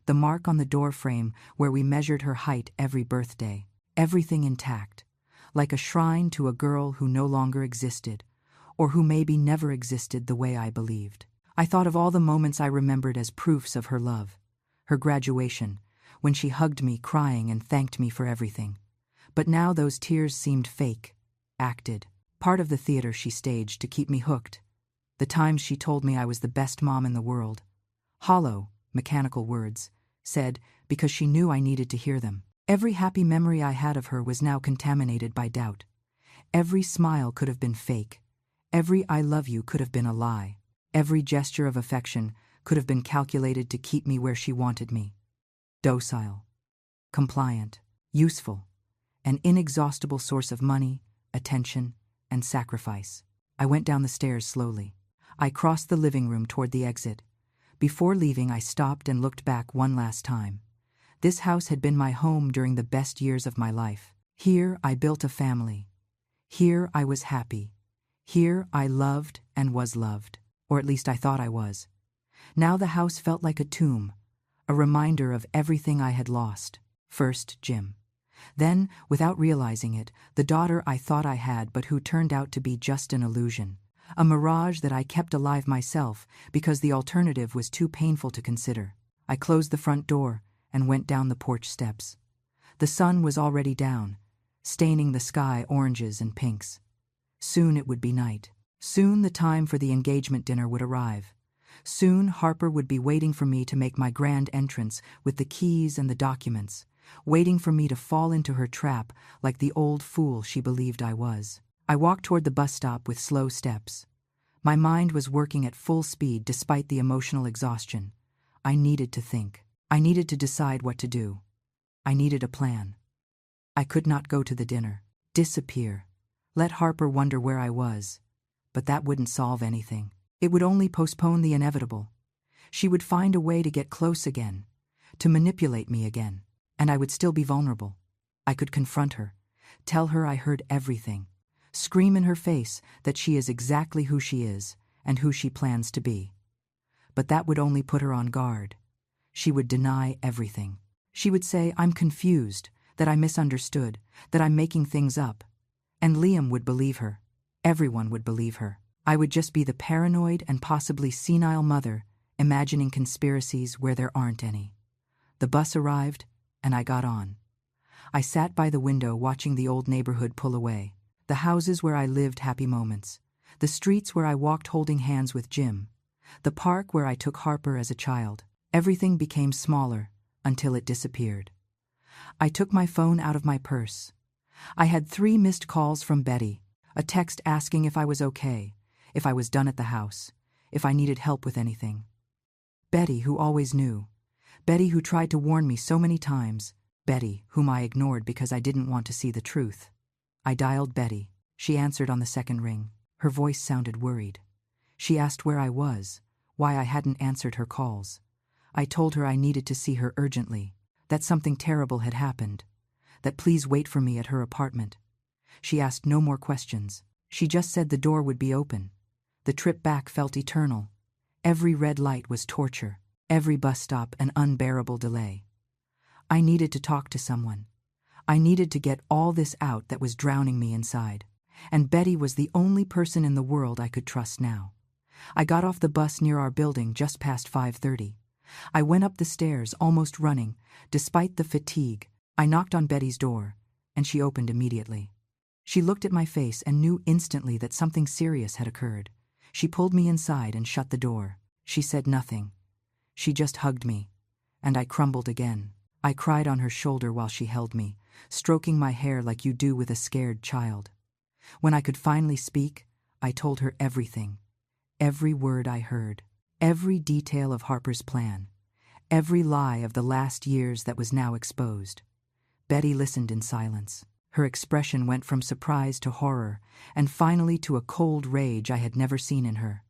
The mark on the doorframe where we measured her height every birthday. Everything intact, like a shrine to a girl who no longer existed, or who maybe never existed the way I believed. I thought of all the moments I remembered as proofs of her love. Her graduation, when she hugged me crying and thanked me for everything. But now those tears seemed fake, acted, part of the theater she staged to keep me hooked. The times she told me I was the best mom in the world. Hollow, mechanical words, said because she knew I needed to hear them. Every happy memory I had of her was now contaminated by doubt. Every smile could have been fake. Every I love you could have been a lie. Every gesture of affection could have been calculated to keep me where she wanted me. Docile, compliant, useful, an inexhaustible source of money, attention, and sacrifice. I went down the stairs slowly. I crossed the living room toward the exit. Before leaving, I stopped and looked back one last time. This house had been my home during the best years of my life. Here I built a family. Here I was happy. Here I loved and was loved, or at least I thought I was. Now the house felt like a tomb, a reminder of everything I had lost. First, Jim. Then, without realizing it, the daughter I thought I had but who turned out to be just an illusion. A mirage that I kept alive myself because the alternative was too painful to consider. I closed the front door and went down the porch steps. The sun was already down, staining the sky oranges and pinks. Soon it would be night. Soon the time for the engagement dinner would arrive. Soon Harper would be waiting for me to make my grand entrance with the keys and the documents, waiting for me to fall into her trap like the old fool she believed I was. I walked toward the bus stop with slow steps. My mind was working at full speed despite the emotional exhaustion. I needed to think. I needed to decide what to do. I needed a plan. I could not go to the dinner, disappear, let Harper wonder where I was. But that wouldn't solve anything. It would only postpone the inevitable. She would find a way to get close again, to manipulate me again. And I would still be vulnerable. I could confront her, tell her I heard everything, scream in her face that she is exactly who she is and who she plans to be. But that would only put her on guard. She would deny everything. She would say, I'm confused, that I misunderstood, that I'm making things up. And Liam would believe her. Everyone would believe her. I would just be the paranoid and possibly senile mother, imagining conspiracies where there aren't any. The bus arrived, and I got on. I sat by the window watching the old neighborhood pull away, the houses where I lived happy moments, the streets where I walked holding hands with Jim, the park where I took Harper as a child. Everything became smaller until it disappeared. I took my phone out of my purse. I had 3 missed calls from Betty, a text asking if I was okay, if I was done at the house, if I needed help with anything. Betty, who always knew. Betty, who tried to warn me so many times. Betty, whom I ignored because I didn't want to see the truth. I dialed Betty. She answered on the second ring. Her voice sounded worried. She asked where I was, why I hadn't answered her calls. I told her I needed to see her urgently, that something terrible had happened, that please wait for me at her apartment. She asked no more questions. She just said the door would be open. The trip back felt eternal. Every red light was torture, every bus stop an unbearable delay. I needed to talk to someone. I needed to get all this out that was drowning me inside. And Betty was the only person in the world I could trust now. I got off the bus near our building just past 5:30. I went up the stairs, almost running. Despite the fatigue, I knocked on Betty's door, and she opened immediately. She looked at my face and knew instantly that something serious had occurred. She pulled me inside and shut the door. She said nothing. She just hugged me, and I crumbled again. I cried on her shoulder while she held me, stroking my hair like you do with a scared child. When I could finally speak, I told her everything. Every word I heard. Every detail of Harper's plan. Every lie of the last years that was now exposed. Betty listened in silence. Her expression went from surprise to horror, and finally to a cold rage I had never seen in her.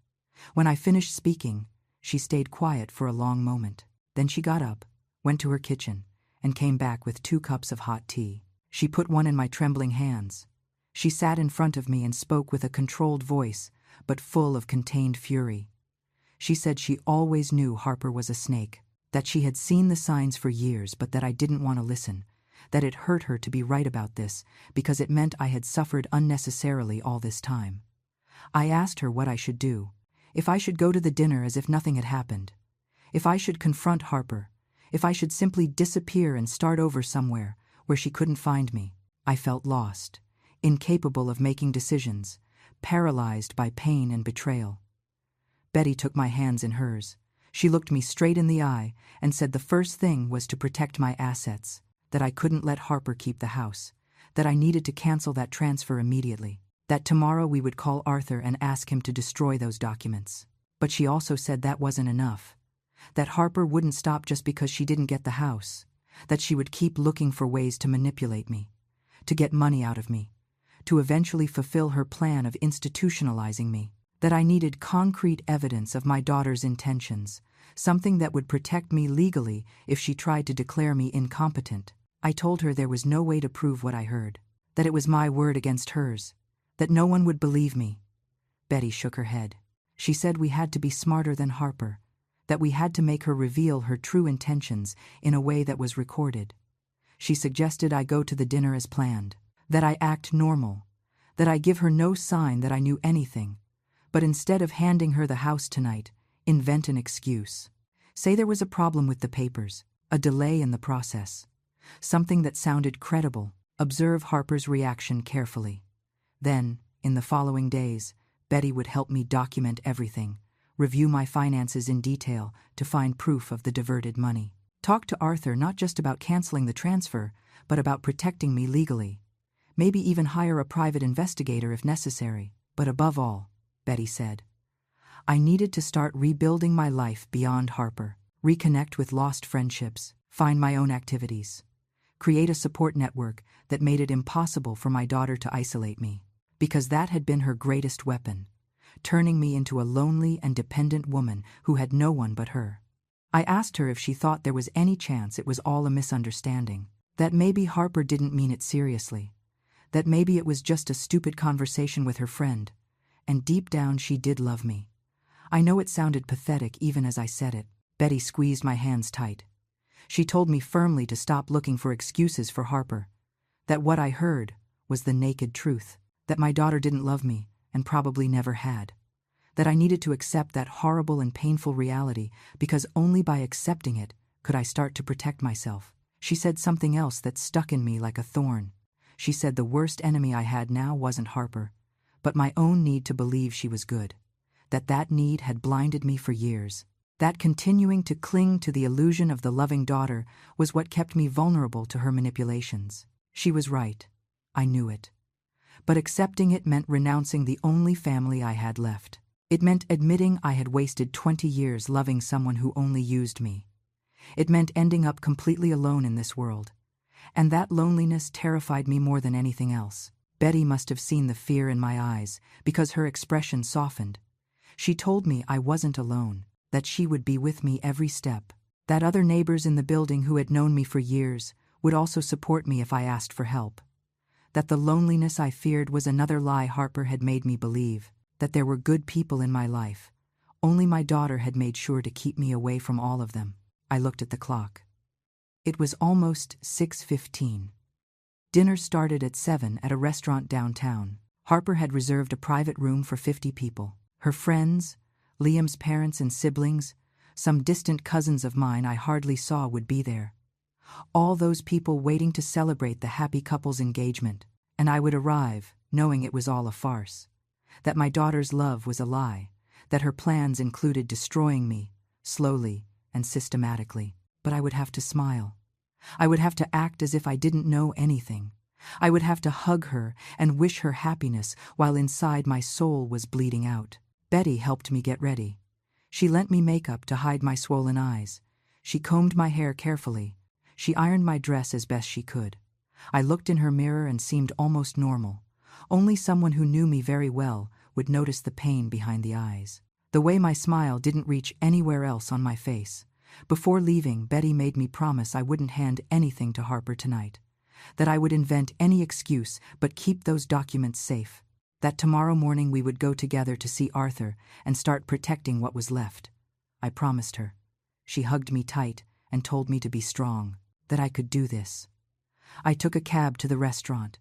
When I finished speaking, she stayed quiet for a long moment. Then she got up, went to her kitchen, and came back with 2 cups of hot tea. She put one in my trembling hands. She sat in front of me and spoke with a controlled voice, but full of contained fury. She said she always knew Harper was a snake, that she had seen the signs for years but that I didn't want to listen, that it hurt her to be right about this because it meant I had suffered unnecessarily all this time. I asked her what I should do, if I should go to the dinner as if nothing had happened, if I should confront Harper, if I should simply disappear and start over somewhere where she couldn't find me. I felt lost, incapable of making decisions, paralyzed by pain and betrayal. Betty took my hands in hers. She looked me straight in the eye and said the first thing was to protect my assets, that I couldn't let Harper keep the house, that I needed to cancel that transfer immediately, that tomorrow we would call Arthur and ask him to destroy those documents. But she also said that wasn't enough, that Harper wouldn't stop just because she didn't get the house, that she would keep looking for ways to manipulate me, to get money out of me, to eventually fulfill her plan of institutionalizing me, that I needed concrete evidence of my daughter's intentions, something that would protect me legally if she tried to declare me incompetent. I told her there was no way to prove what I heard, that it was my word against hers, that no one would believe me. Betty shook her head. She said we had to be smarter than Harper, that we had to make her reveal her true intentions in a way that was recorded. She suggested I go to the dinner as planned, that I act normal, that I give her no sign that I knew anything, but instead of handing her the house tonight, invent an excuse. Say there was a problem with the papers, a delay in the process, something that sounded credible. Observe Harper's reaction carefully. Then, in the following days, Betty would help me document everything, review my finances in detail to find proof of the diverted money. Talk to Arthur not just about canceling the transfer, but about protecting me legally. Maybe even hire a private investigator if necessary. But above all, Betty said, I needed to start rebuilding my life beyond Harper, reconnect with lost friendships, find my own activities, create a support network that made it impossible for my daughter to isolate me, because that had been her greatest weapon, turning me into a lonely and dependent woman who had no one but her. I asked her if she thought there was any chance it was all a misunderstanding, that maybe Harper didn't mean it seriously, that maybe it was just a stupid conversation with her friend, and deep down she did love me. I know it sounded pathetic even as I said it. Betty squeezed my hands tight. She told me firmly to stop looking for excuses for Harper, that what I heard was the naked truth, that my daughter didn't love me and probably never had, that I needed to accept that horrible and painful reality because only by accepting it could I start to protect myself. She said something else that stuck in me like a thorn. She said the worst enemy I had now wasn't Harper, but my own need to believe she was good, that need had blinded me for years, that continuing to cling to the illusion of the loving daughter was what kept me vulnerable to her manipulations. She was right. I knew it. But accepting it meant renouncing the only family I had left. It meant admitting I had wasted 20 years loving someone who only used me. It meant ending up completely alone in this world. And that loneliness terrified me more than anything else. Betty must have seen the fear in my eyes, because her expression softened. She told me I wasn't alone, that she would be with me every step, that other neighbors in the building who had known me for years would also support me if I asked for help, that the loneliness I feared was another lie Harper had made me believe, that there were good people in my life. Only my daughter had made sure to keep me away from all of them. I looked at the clock. It was almost 6:15. Dinner started at 7 at a restaurant downtown. Harper had reserved a private room for 50 people. Her friends, Liam's parents and siblings, some distant cousins of mine I hardly saw would be there. All those people waiting to celebrate the happy couple's engagement, and I would arrive, knowing it was all a farce, that my daughter's love was a lie, that her plans included destroying me, slowly and systematically. But I would have to smile. I would have to act as if I didn't know anything. I would have to hug her and wish her happiness while inside my soul was bleeding out. Betty helped me get ready. She lent me makeup to hide my swollen eyes. She combed my hair carefully. She ironed my dress as best she could. I looked in her mirror and seemed almost normal. Only someone who knew me very well would notice the pain behind the eyes. The way my smile didn't reach anywhere else on my face. Before leaving, Betty made me promise I wouldn't hand anything to Harper tonight, that I would invent any excuse but keep those documents safe, that tomorrow morning we would go together to see Arthur and start protecting what was left. I promised her. She hugged me tight and told me to be strong, that I could do this. I took a cab to the restaurant.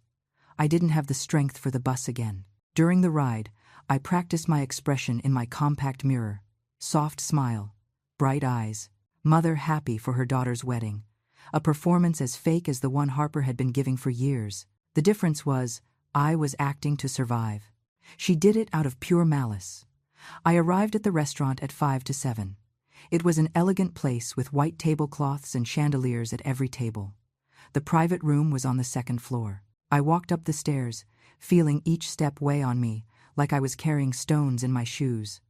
I didn't have the strength for the bus again. During the ride, I practiced my expression in my compact mirror. Soft smile, bright eyes, mother happy for her daughter's wedding. A performance as fake as the one Harper had been giving for years. The difference was, I was acting to survive. She did it out of pure malice. I arrived at the restaurant at 5 to 7. It was an elegant place with white tablecloths and chandeliers at every table. The private room was on the second floor. I walked up the stairs, feeling each step weigh on me, like I was carrying stones in my shoes.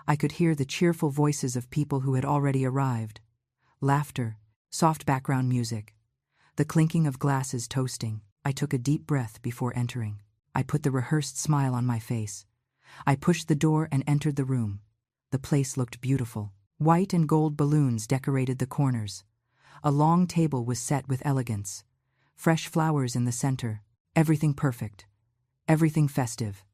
I could hear the cheerful voices of people who had already arrived. Laughter, soft background music, the clinking of glasses toasting. I took a deep breath before entering. I put the rehearsed smile on my face. I pushed the door and entered the room. The place looked beautiful. White and gold balloons decorated the corners. A long table was set with elegance. Fresh flowers in the center. Everything perfect. Everything festive.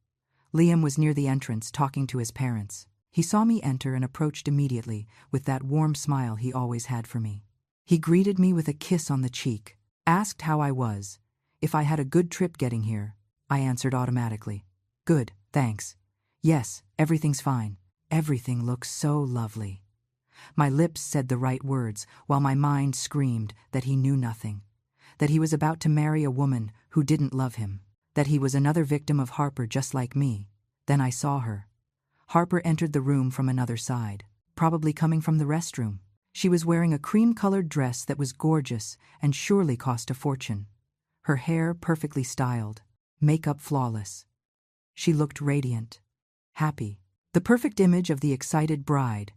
Liam was near the entrance talking to his parents. He saw me enter and approached immediately with that warm smile he always had for me. He greeted me with a kiss on the cheek, asked how I was, if I had a good trip getting here. I answered automatically. Good, thanks. Yes, everything's fine. Everything looks so lovely. My lips said the right words while my mind screamed that he knew nothing, that he was about to marry a woman who didn't love him, that he was another victim of Harper just like me. Then I saw her. Harper entered the room from another side, probably coming from the restroom. She was wearing a cream-colored dress that was gorgeous and surely cost a fortune. Her hair perfectly styled, makeup flawless. She looked radiant, happy, the perfect image of the excited bride.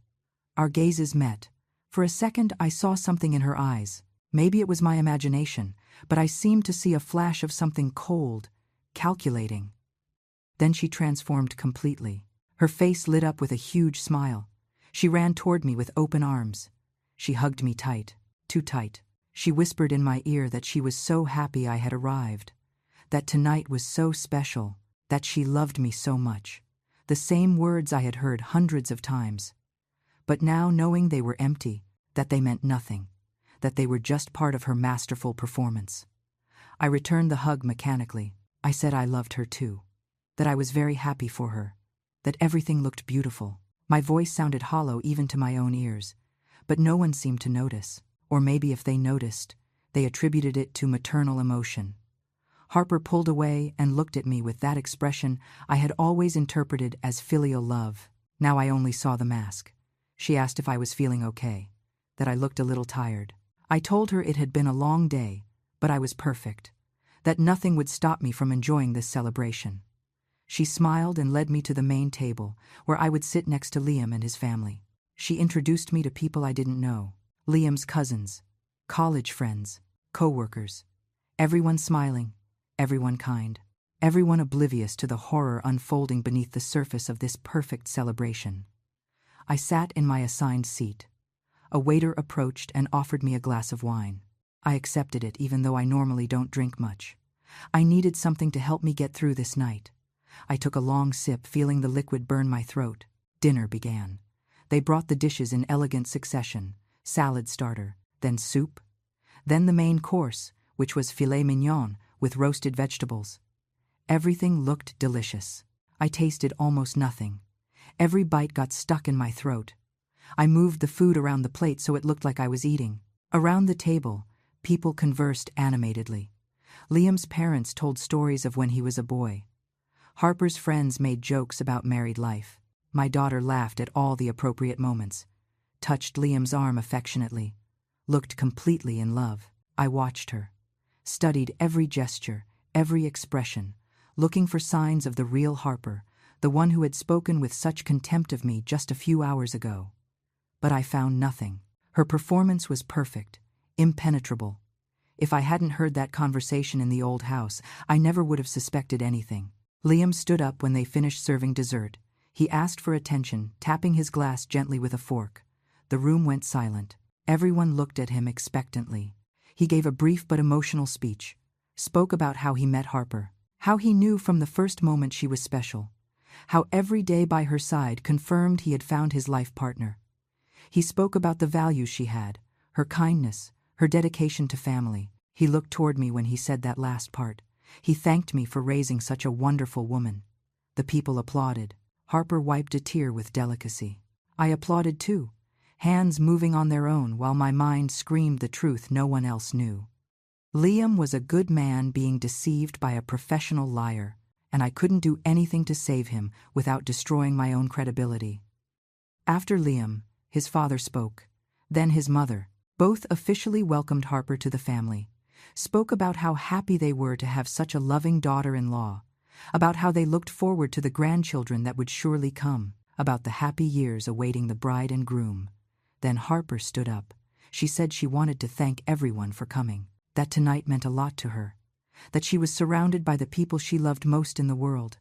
Our gazes met. For a second I saw something in her eyes. Maybe it was my imagination, but I seemed to see a flash of something cold, calculating. Then she transformed completely. Her face lit up with a huge smile. She ran toward me with open arms. She hugged me tight, too tight. She whispered in my ear that she was so happy I had arrived, that tonight was so special, that she loved me so much. The same words I had heard hundreds of times. But now, knowing they were empty, that they meant nothing, that they were just part of her masterful performance, I returned the hug mechanically. I said I loved her too, that I was very happy for her, that everything looked beautiful. My voice sounded hollow even to my own ears, but no one seemed to notice. Or maybe if they noticed, they attributed it to maternal emotion. Harper pulled away and looked at me with that expression I had always interpreted as filial love. Now I only saw the mask. She asked if I was feeling okay, that I looked a little tired. I told her it had been a long day, but I was perfect, that nothing would stop me from enjoying this celebration. She smiled and led me to the main table, where I would sit next to Liam and his family. She introduced me to people I didn't know. Liam's cousins, college friends, co-workers. Everyone smiling, everyone kind, everyone oblivious to the horror unfolding beneath the surface of this perfect celebration. I sat in my assigned seat. A waiter approached and offered me a glass of wine. I accepted it even though I normally don't drink much. I needed something to help me get through this night. I took a long sip, feeling the liquid burn my throat. Dinner began. They brought the dishes in elegant succession. Salad starter, then soup, then the main course, which was filet mignon with roasted vegetables. Everything looked delicious. I tasted almost nothing. Every bite got stuck in my throat. I moved the food around the plate so it looked like I was eating. Around the table, people conversed animatedly. Liam's parents told stories of when he was a boy. Harper's friends made jokes about married life. My daughter laughed at all the appropriate moments, touched Liam's arm affectionately, looked completely in love. I watched her, studied every gesture, every expression, looking for signs of the real Harper, the one who had spoken with such contempt of me just a few hours ago. But I found nothing. Her performance was perfect, impenetrable. If I hadn't heard that conversation in the old house, I never would have suspected anything. Liam stood up when they finished serving dessert. He asked for attention, tapping his glass gently with a fork. The room went silent. Everyone looked at him expectantly. He gave a brief but emotional speech, spoke about how he met Harper, how he knew from the first moment she was special, how every day by her side confirmed he had found his life partner. He spoke about the values she had, her kindness, her dedication to family. He looked toward me when he said that last part. He thanked me for raising such a wonderful woman. The people applauded. Harper wiped a tear with delicacy. I applauded too, hands moving on their own while my mind screamed the truth no one else knew. Liam was a good man being deceived by a professional liar, and I couldn't do anything to save him without destroying my own credibility. After Liam, his father spoke, then his mother. Both officially welcomed Harper to the family, spoke about how happy they were to have such a loving daughter-in-law, about how they looked forward to the grandchildren that would surely come, about the happy years awaiting the bride and groom. Then Harper stood up. She said she wanted to thank everyone for coming, that tonight meant a lot to her, that she was surrounded by the people she loved most in the world.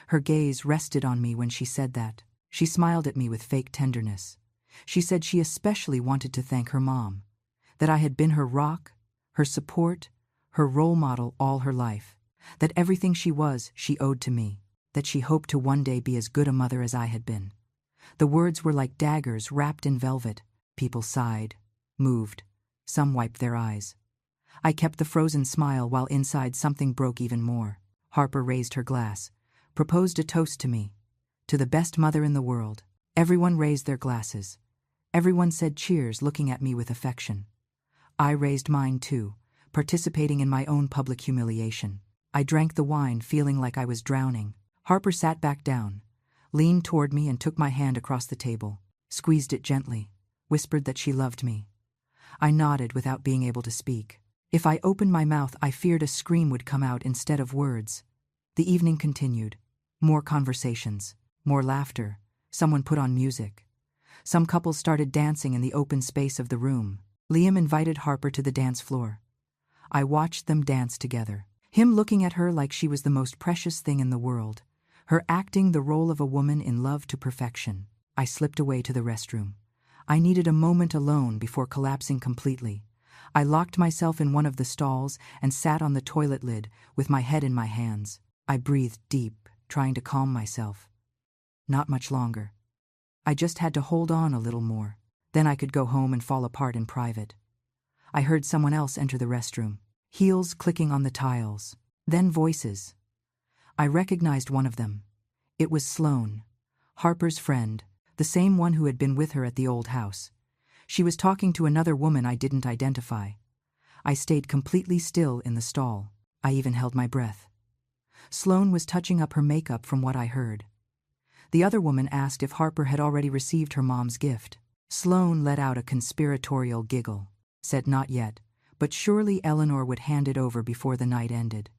Her gaze rested on me when she said that. She smiled at me with fake tenderness. She said she especially wanted to thank her mom, that I had been her rock, her support, her role model all her life, that everything she was she owed to me, that she hoped to one day be as good a mother as I had been. The words were like daggers wrapped in velvet. People sighed, moved, some wiped their eyes. I kept the frozen smile while inside something broke even more. Harper raised her glass, proposed a toast to me, to the best mother in the world. Everyone raised their glasses. Everyone said cheers, looking at me with affection. I raised mine too, participating in my own public humiliation. I drank the wine, feeling like I was drowning. Harper sat back down, leaned toward me and took my hand across the table, squeezed it gently, whispered that she loved me. I nodded without being able to speak. If I opened my mouth, I feared a scream would come out instead of words. The evening continued. More conversations, more laughter. Someone put on music. Some couples started dancing in the open space of the room. Liam invited Harper to the dance floor. I watched them dance together, him looking at her like she was the most precious thing in the world, her acting the role of a woman in love to perfection. I slipped away to the restroom. I needed a moment alone before collapsing completely. I locked myself in one of the stalls and sat on the toilet lid with my head in my hands. I breathed deep, trying to calm myself. Not much longer. I just had to hold on a little more. Then I could go home and fall apart in private. I heard someone else enter the restroom. Heels clicking on the tiles. Then voices. I recognized one of them. It was Sloane, Harper's friend, the same one who had been with her at the old house. She was talking to another woman I didn't identify. I stayed completely still in the stall. I even held my breath. Sloane was touching up her makeup from what I heard. The other woman asked if Harper had already received her mom's gift. Sloane let out a conspiratorial giggle, said not yet, but surely Eleanor would hand it over before the night ended.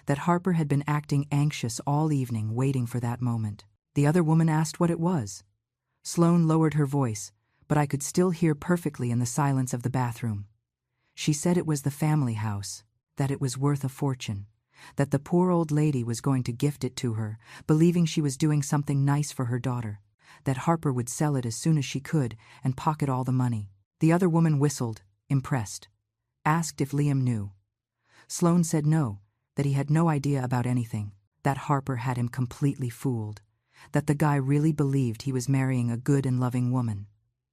That Harper had been acting anxious all evening, waiting for that moment. The other woman asked what it was. Sloane lowered her voice, but I could still hear perfectly in the silence of the bathroom. She said it was the family house, that it was worth a fortune, that the poor old lady was going to gift it to her, believing she was doing something nice for her daughter, that Harper would sell it as soon as she could and pocket all the money. The other woman whistled, impressed, asked if Liam knew. Sloane said no, that he had no idea about anything, that Harper had him completely fooled, that the guy really believed he was marrying a good and loving woman.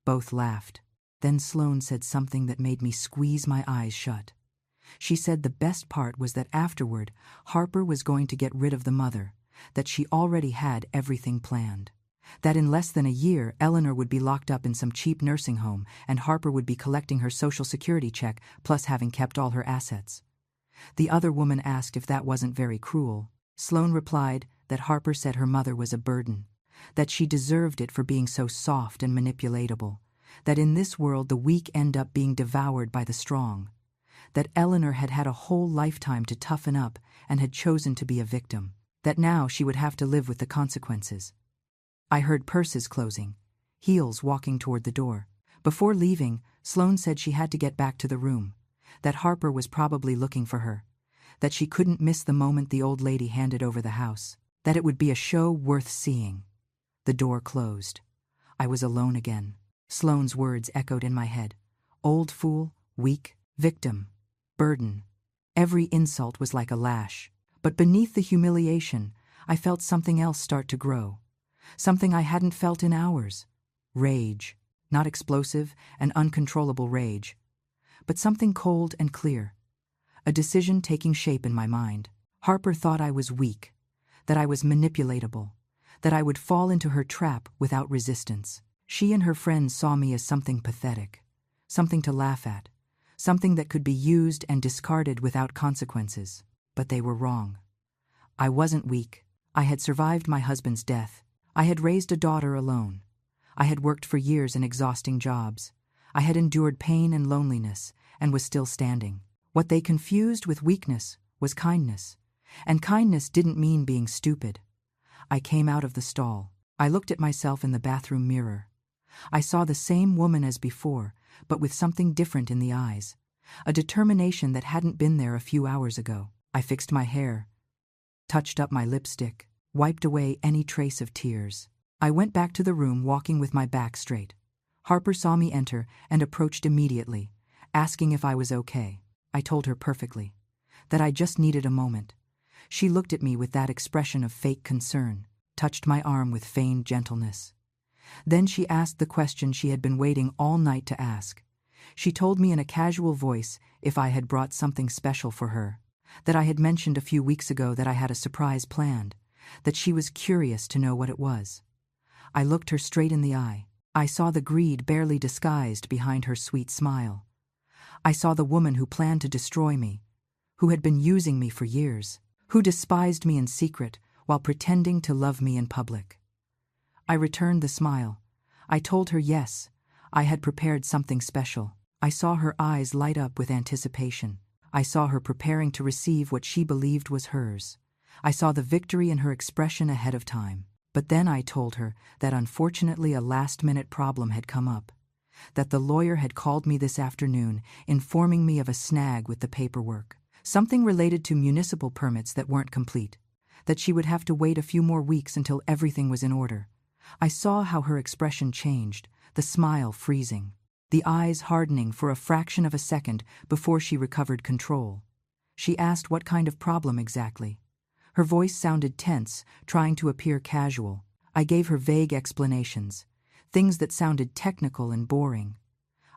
Both laughed. Then Sloane said something that made me squeeze my eyes shut. She said the best part was that afterward, Harper was going to get rid of the mother, that she already had everything planned. That in less than a year, Eleanor would be locked up in some cheap nursing home and Harper would be collecting her Social Security check plus having kept all her assets. The other woman asked if that wasn't very cruel. Sloane replied that Harper said her mother was a burden, that she deserved it for being so soft and manipulatable, that in this world the weak end up being devoured by the strong, that Eleanor had had a whole lifetime to toughen up and had chosen to be a victim, that now she would have to live with the consequences. I heard purses closing, heels walking toward the door. Before leaving, Sloane said she had to get back to the room, that Harper was probably looking for her, that she couldn't miss the moment the old lady handed over the house, that it would be a show worth seeing. The door closed. I was alone again. Sloane's words echoed in my head. Old fool, weak, victim, burden. Every insult was like a lash. But beneath the humiliation, I felt something else start to grow. Something I hadn't felt in hours. Rage. Not explosive and uncontrollable rage, but something cold and clear. A decision taking shape in my mind. Harper thought I was weak, that I was manipulatable, that I would fall into her trap without resistance. She and her friends saw me as something pathetic, something to laugh at, something that could be used and discarded without consequences. But they were wrong. I wasn't weak. I had survived my husband's death. I had raised a daughter alone. I had worked for years in exhausting jobs. I had endured pain and loneliness and was still standing. What they confused with weakness was kindness, and kindness didn't mean being stupid. I came out of the stall. I looked at myself in the bathroom mirror. I saw the same woman as before, but with something different in the eyes, a determination that hadn't been there a few hours ago. I fixed my hair, touched up my lipstick, wiped away any trace of tears. I went back to the room walking with my back straight. Harper saw me enter and approached immediately, asking if I was okay. I told her perfectly, that I just needed a moment. She looked at me with that expression of fake concern, touched my arm with feigned gentleness. Then she asked the question she had been waiting all night to ask. She told me in a casual voice if I had brought something special for her, that I had mentioned a few weeks ago that I had a surprise planned, that she was curious to know what it was. I looked her straight in the eye. I saw the greed barely disguised behind her sweet smile. I saw the woman who planned to destroy me, who had been using me for years, who despised me in secret while pretending to love me in public. I returned the smile. I told her yes, I had prepared something special. I saw her eyes light up with anticipation. I saw her preparing to receive what she believed was hers. I saw the victory in her expression ahead of time. But then I told her that unfortunately a last-minute problem had come up, that the lawyer had called me this afternoon informing me of a snag with the paperwork, something related to municipal permits that weren't complete, that she would have to wait a few more weeks until everything was in order. I saw how her expression changed, the smile freezing, the eyes hardening for a fraction of a second before she recovered control. She asked what kind of problem exactly. Her voice sounded tense, trying to appear casual. I gave her vague explanations, things that sounded technical and boring.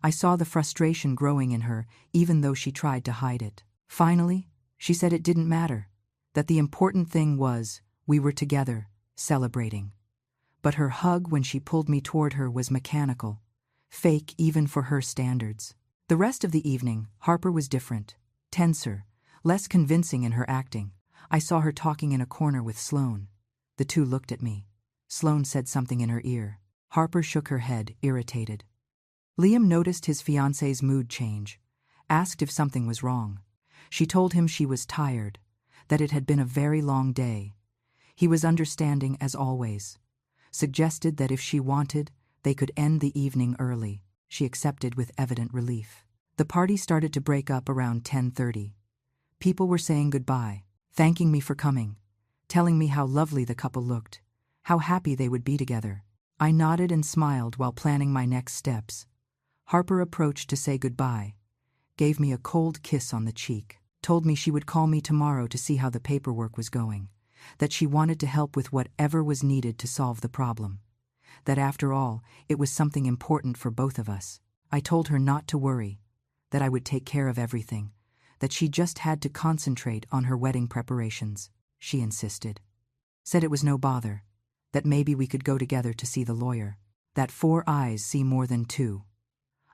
I saw the frustration growing in her, even though she tried to hide it. Finally, she said it didn't matter, that the important thing was, we were together, celebrating. But her hug when she pulled me toward her was mechanical, fake even for her standards. The rest of the evening, Harper was different, tenser, less convincing in her acting. I saw her talking in a corner with Sloane. The two looked at me. Sloane said something in her ear. Harper shook her head, irritated. Liam noticed his fiancée's mood change, asked if something was wrong. She told him she was tired, that it had been a very long day. He was understanding as always, suggested that if she wanted, they could end the evening early. She accepted with evident relief. The party started to break up around 10:30. People were saying goodbye, thanking me for coming, telling me how lovely the couple looked, how happy they would be together. I nodded and smiled while planning my next steps. Harper approached to say goodbye, gave me a cold kiss on the cheek, told me she would call me tomorrow to see how the paperwork was going, that she wanted to help with whatever was needed to solve the problem, that after all, it was something important for both of us. I told her not to worry, that I would take care of everything, that she just had to concentrate on her wedding preparations. She insisted. Said it was no bother, that maybe we could go together to see the lawyer, that 4 eyes see more than 2.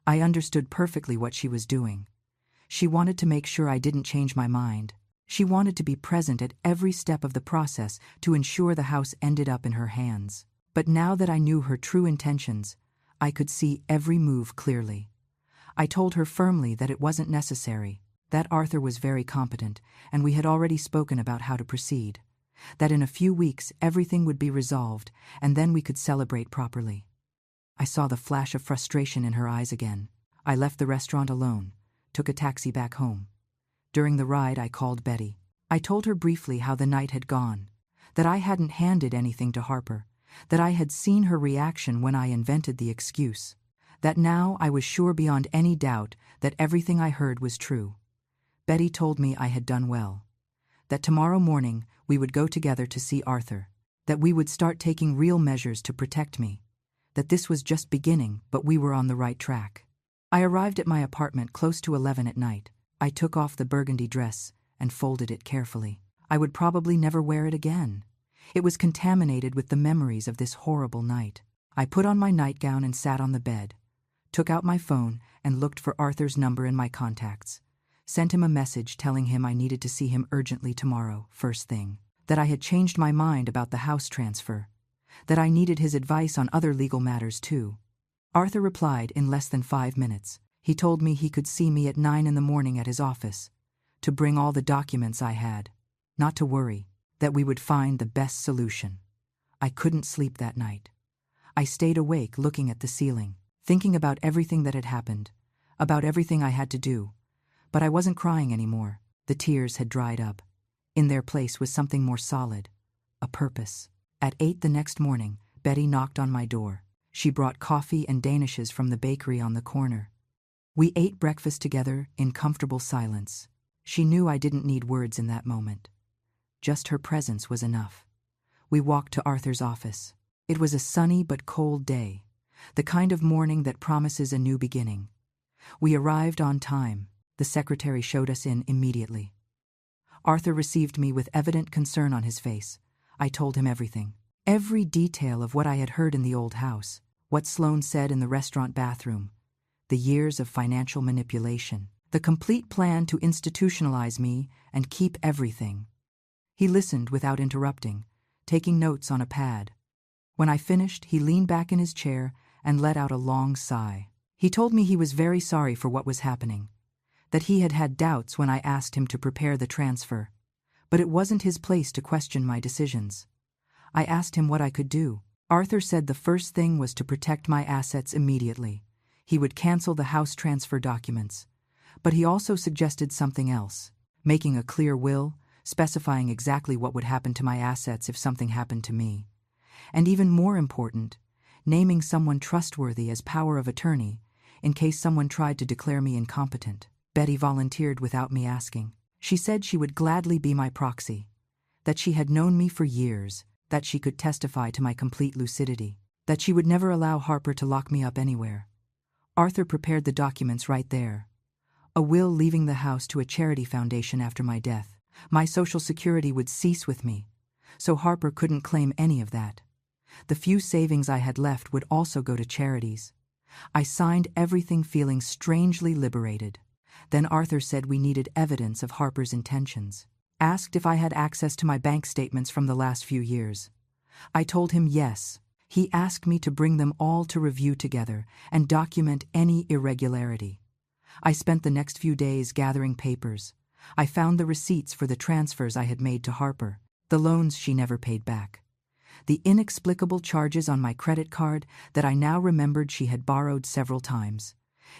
I understood perfectly what she was doing. She wanted to make sure I didn't change my mind. She wanted to be present at every step of the process to ensure the house ended up in her hands. But now that I knew her true intentions, I could see every move clearly. I told her firmly that it wasn't necessary, that Arthur was very competent, and we had already spoken about how to proceed, that in a few weeks everything would be resolved, and then we could celebrate properly. I saw the flash of frustration in her eyes again. I left the restaurant alone, took a taxi back home. During the ride, I called Betty. I told her briefly how the night had gone, that I hadn't handed anything to Harper, that I had seen her reaction when I invented the excuse, that now I was sure beyond any doubt that everything I heard was true. Betty told me I had done well, that tomorrow morning we would go together to see Arthur, that we would start taking real measures to protect me, that this was just beginning, but we were on the right track. I arrived at my apartment close to 11 at night. I took off the burgundy dress and folded it carefully. I would probably never wear it again. It was contaminated with the memories of this horrible night. I put on my nightgown and sat on the bed, took out my phone and looked for Arthur's number in my contacts, sent him a message telling him I needed to see him urgently tomorrow, first thing, that I had changed my mind about the house transfer, that I needed his advice on other legal matters too. Arthur replied in less than 5 minutes. He told me he could see me at 9 in the morning at his office, to bring all the documents I had, not to worry, that we would find the best solution. I couldn't sleep that night. I stayed awake looking at the ceiling, thinking about everything that had happened, about everything I had to do. But I wasn't crying anymore. The tears had dried up. In their place was something more solid, a purpose. At 8 the next morning, Betty knocked on my door. She brought coffee and danishes from the bakery on the corner. We ate breakfast together in comfortable silence. She knew I didn't need words in that moment. Just her presence was enough. We walked to Arthur's office. It was a sunny but cold day, the kind of morning that promises a new beginning. We arrived on time. The secretary showed us in immediately. Arthur received me with evident concern on his face. I told him everything. Every detail of what I had heard in the old house, what Sloane said in the restaurant bathroom, the years of financial manipulation, the complete plan to institutionalize me and keep everything. He listened without interrupting, taking notes on a pad. When I finished, he leaned back in his chair and let out a long sigh. He told me he was very sorry for what was happening, that he had had doubts when I asked him to prepare the transfer, but it wasn't his place to question my decisions. I asked him what I could do. Arthur said the first thing was to protect my assets immediately. He would cancel the house transfer documents. But he also suggested something else, making a clear will, specifying exactly what would happen to my assets if something happened to me. And even more important, naming someone trustworthy as power of attorney in case someone tried to declare me incompetent. Betty volunteered without me asking. She said she would gladly be my proxy, that she had known me for years, that she could testify to my complete lucidity, that she would never allow Harper to lock me up anywhere. Arthur prepared the documents right there. A will leaving the house to a charity foundation after my death. My Social Security would cease with me, so Harper couldn't claim any of that. The few savings I had left would also go to charities. I signed everything feeling strangely liberated. Then Arthur said we needed evidence of Harper's intentions. Asked if I had access to my bank statements from the last few years. I told him yes. He asked me to bring them all to review together and document any irregularity. I spent the next few days gathering papers. I found the receipts for the transfers I had made to Harper, the loans she never paid back, the inexplicable charges on my credit card that I now remembered she had borrowed several times.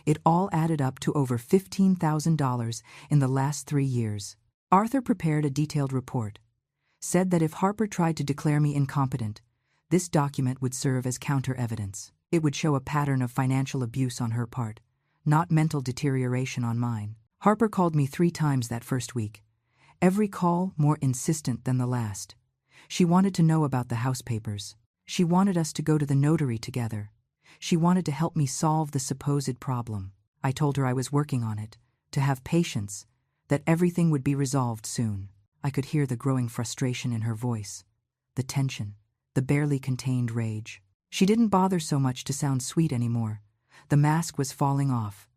It all added up to over $15,000 in the last 3 years. Arthur prepared a detailed report, said that if Harper tried to declare me incompetent, this document would serve as counter-evidence. It would show a pattern of financial abuse on her part, not mental deterioration on mine. Harper called me 3 times that first week, every call more insistent than the last. She wanted to know about the house papers. She wanted us to go to the notary together. She wanted to help me solve the supposed problem. I told her I was working on it, to have patience, that everything would be resolved soon. I could hear the growing frustration in her voice, the tension, the barely contained rage. She didn't bother so much to sound sweet anymore. The mask was falling off.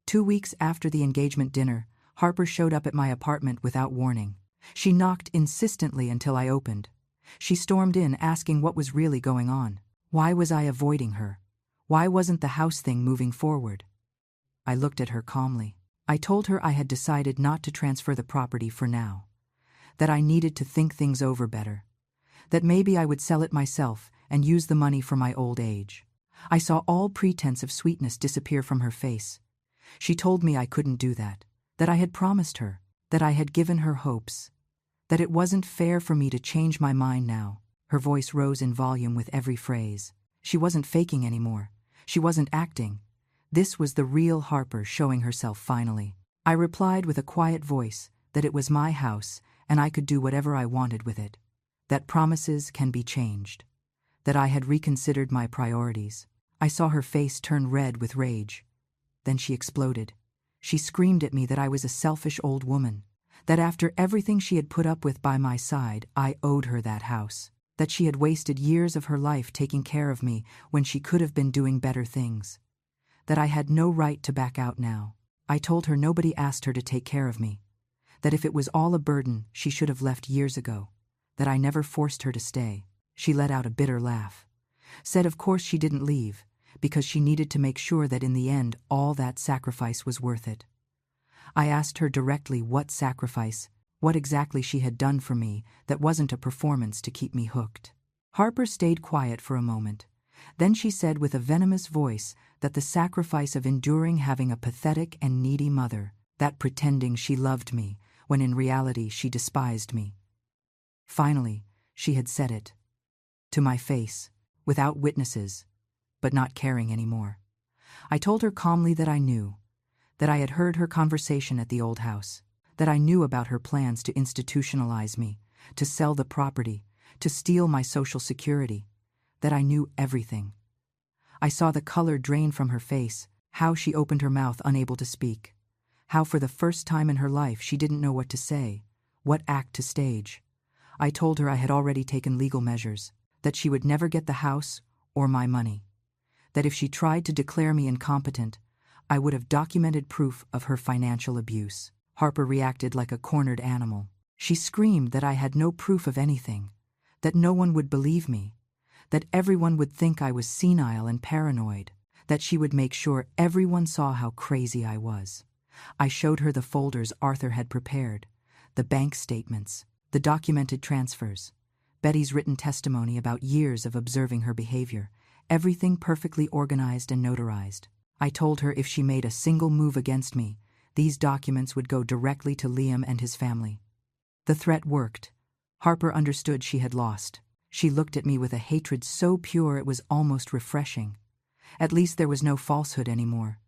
2 weeks after the engagement dinner, Harper showed up at my apartment without warning. She knocked insistently until I opened. She stormed in asking what was really going on. Why was I avoiding her? Why wasn't the house thing moving forward? I looked at her calmly. I told her I had decided not to transfer the property for now, that I needed to think things over better, that maybe I would sell it myself and use the money for my old age. I saw all pretense of sweetness disappear from her face. She told me I couldn't do that I had promised her, that I had given her hopes, that it wasn't fair for me to change my mind now. Her voice rose in volume with every phrase. She wasn't faking anymore. She wasn't acting. This was the real Harper showing herself finally. I replied with a quiet voice that it was my house and I could do whatever I wanted with it, that promises can be changed, that I had reconsidered my priorities. I saw her face turn red with rage. Then she exploded. She screamed at me that I was a selfish old woman, that after everything she had put up with by my side, I owed her that house, that she had wasted years of her life taking care of me when she could have been doing better things, that I had no right to back out now. I told her nobody asked her to take care of me, that if it was all a burden, she should have left years ago, that I never forced her to stay. She let out a bitter laugh, said of course she didn't leave, because she needed to make sure that in the end all that sacrifice was worth it. I asked her directly what sacrifice, what exactly she had done for me that wasn't a performance to keep me hooked. Harper stayed quiet for a moment. Then she said with a venomous voice that the sacrifice of enduring having a pathetic and needy mother, that pretending she loved me when in reality she despised me. Finally, she had said it. To my face, without witnesses, but not caring anymore. I told her calmly that I knew, that I had heard her conversation at the old house, that I knew about her plans to institutionalize me, to sell the property, to steal my Social Security, that I knew everything. I saw the color drain from her face, how she opened her mouth unable to speak, how for the first time in her life she didn't know what to say, what act to stage. I told her I had already taken legal measures, that she would never get the house or my money, that if she tried to declare me incompetent, I would have documented proof of her financial abuse. Harper reacted like a cornered animal. She screamed that I had no proof of anything, that no one would believe me, that everyone would think I was senile and paranoid, that she would make sure everyone saw how crazy I was. I showed her the folders Arthur had prepared, the bank statements, the documented transfers, Betty's written testimony about years of observing her behavior, everything perfectly organized and notarized. I told her if she made a single move against me, these documents would go directly to Liam and his family. The threat worked. Harper understood she had lost. She looked at me with a hatred so pure it was almost refreshing. At least there was no falsehood anymore.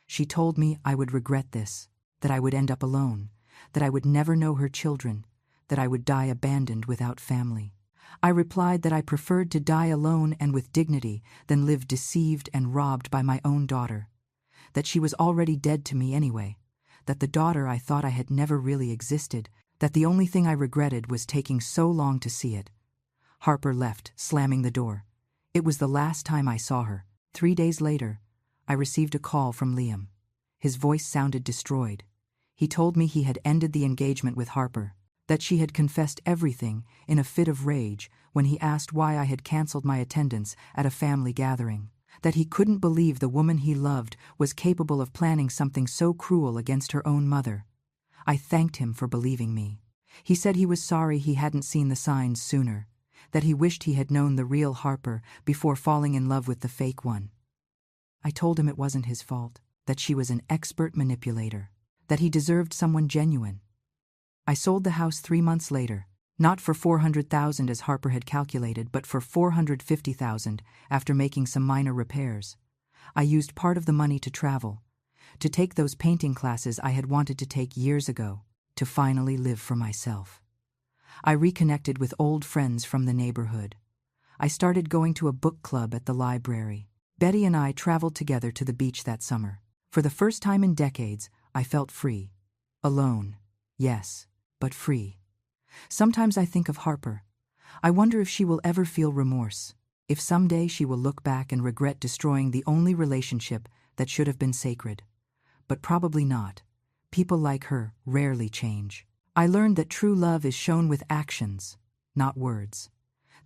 She told me I would regret this, that I would end up alone, that I would never know her children, that I would die abandoned without family. I replied that I preferred to die alone and with dignity than live deceived and robbed by my own daughter, that she was already dead to me anyway, that the daughter I thought I had never really existed, that the only thing I regretted was taking so long to see it. Harper left, slamming the door. It was the last time I saw her. 3 days later, I received a call from Liam. His voice sounded destroyed. He told me he had ended the engagement with Harper, that she had confessed everything in a fit of rage when he asked why I had canceled my attendance at a family gathering, that he couldn't believe the woman he loved was capable of planning something so cruel against her own mother. I thanked him for believing me. He said he was sorry he hadn't seen the signs sooner, that he wished he had known the real Harper before falling in love with the fake one. I told him it wasn't his fault, that she was an expert manipulator, that he deserved someone genuine. I sold the house 3 months later, not for $400,000 as Harper had calculated, but for $450,000 after making some minor repairs. I used part of the money to travel, to take those painting classes I had wanted to take years ago, to finally live for myself. I reconnected with old friends from the neighborhood. I started going to a book club at the library. Betty and I traveled together to the beach that summer. For the first time in decades, I felt free. Alone, yes, but free. Sometimes I think of Harper. I wonder if she will ever feel remorse, if someday she will look back and regret destroying the only relationship that should have been sacred. But probably not. People like her rarely change. I learned that true love is shown with actions, not words.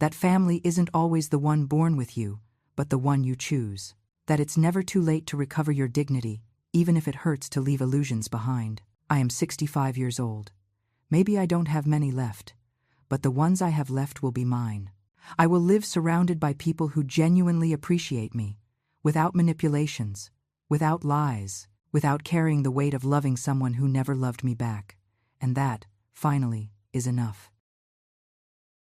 That family isn't always the one born with you, but the one you choose. That it's never too late to recover your dignity, even if it hurts to leave illusions behind. I am 65 years old. Maybe I don't have many left, but the ones I have left will be mine. I will live surrounded by people who genuinely appreciate me, without manipulations, without lies, without carrying the weight of loving someone who never loved me back. And that, finally, is enough.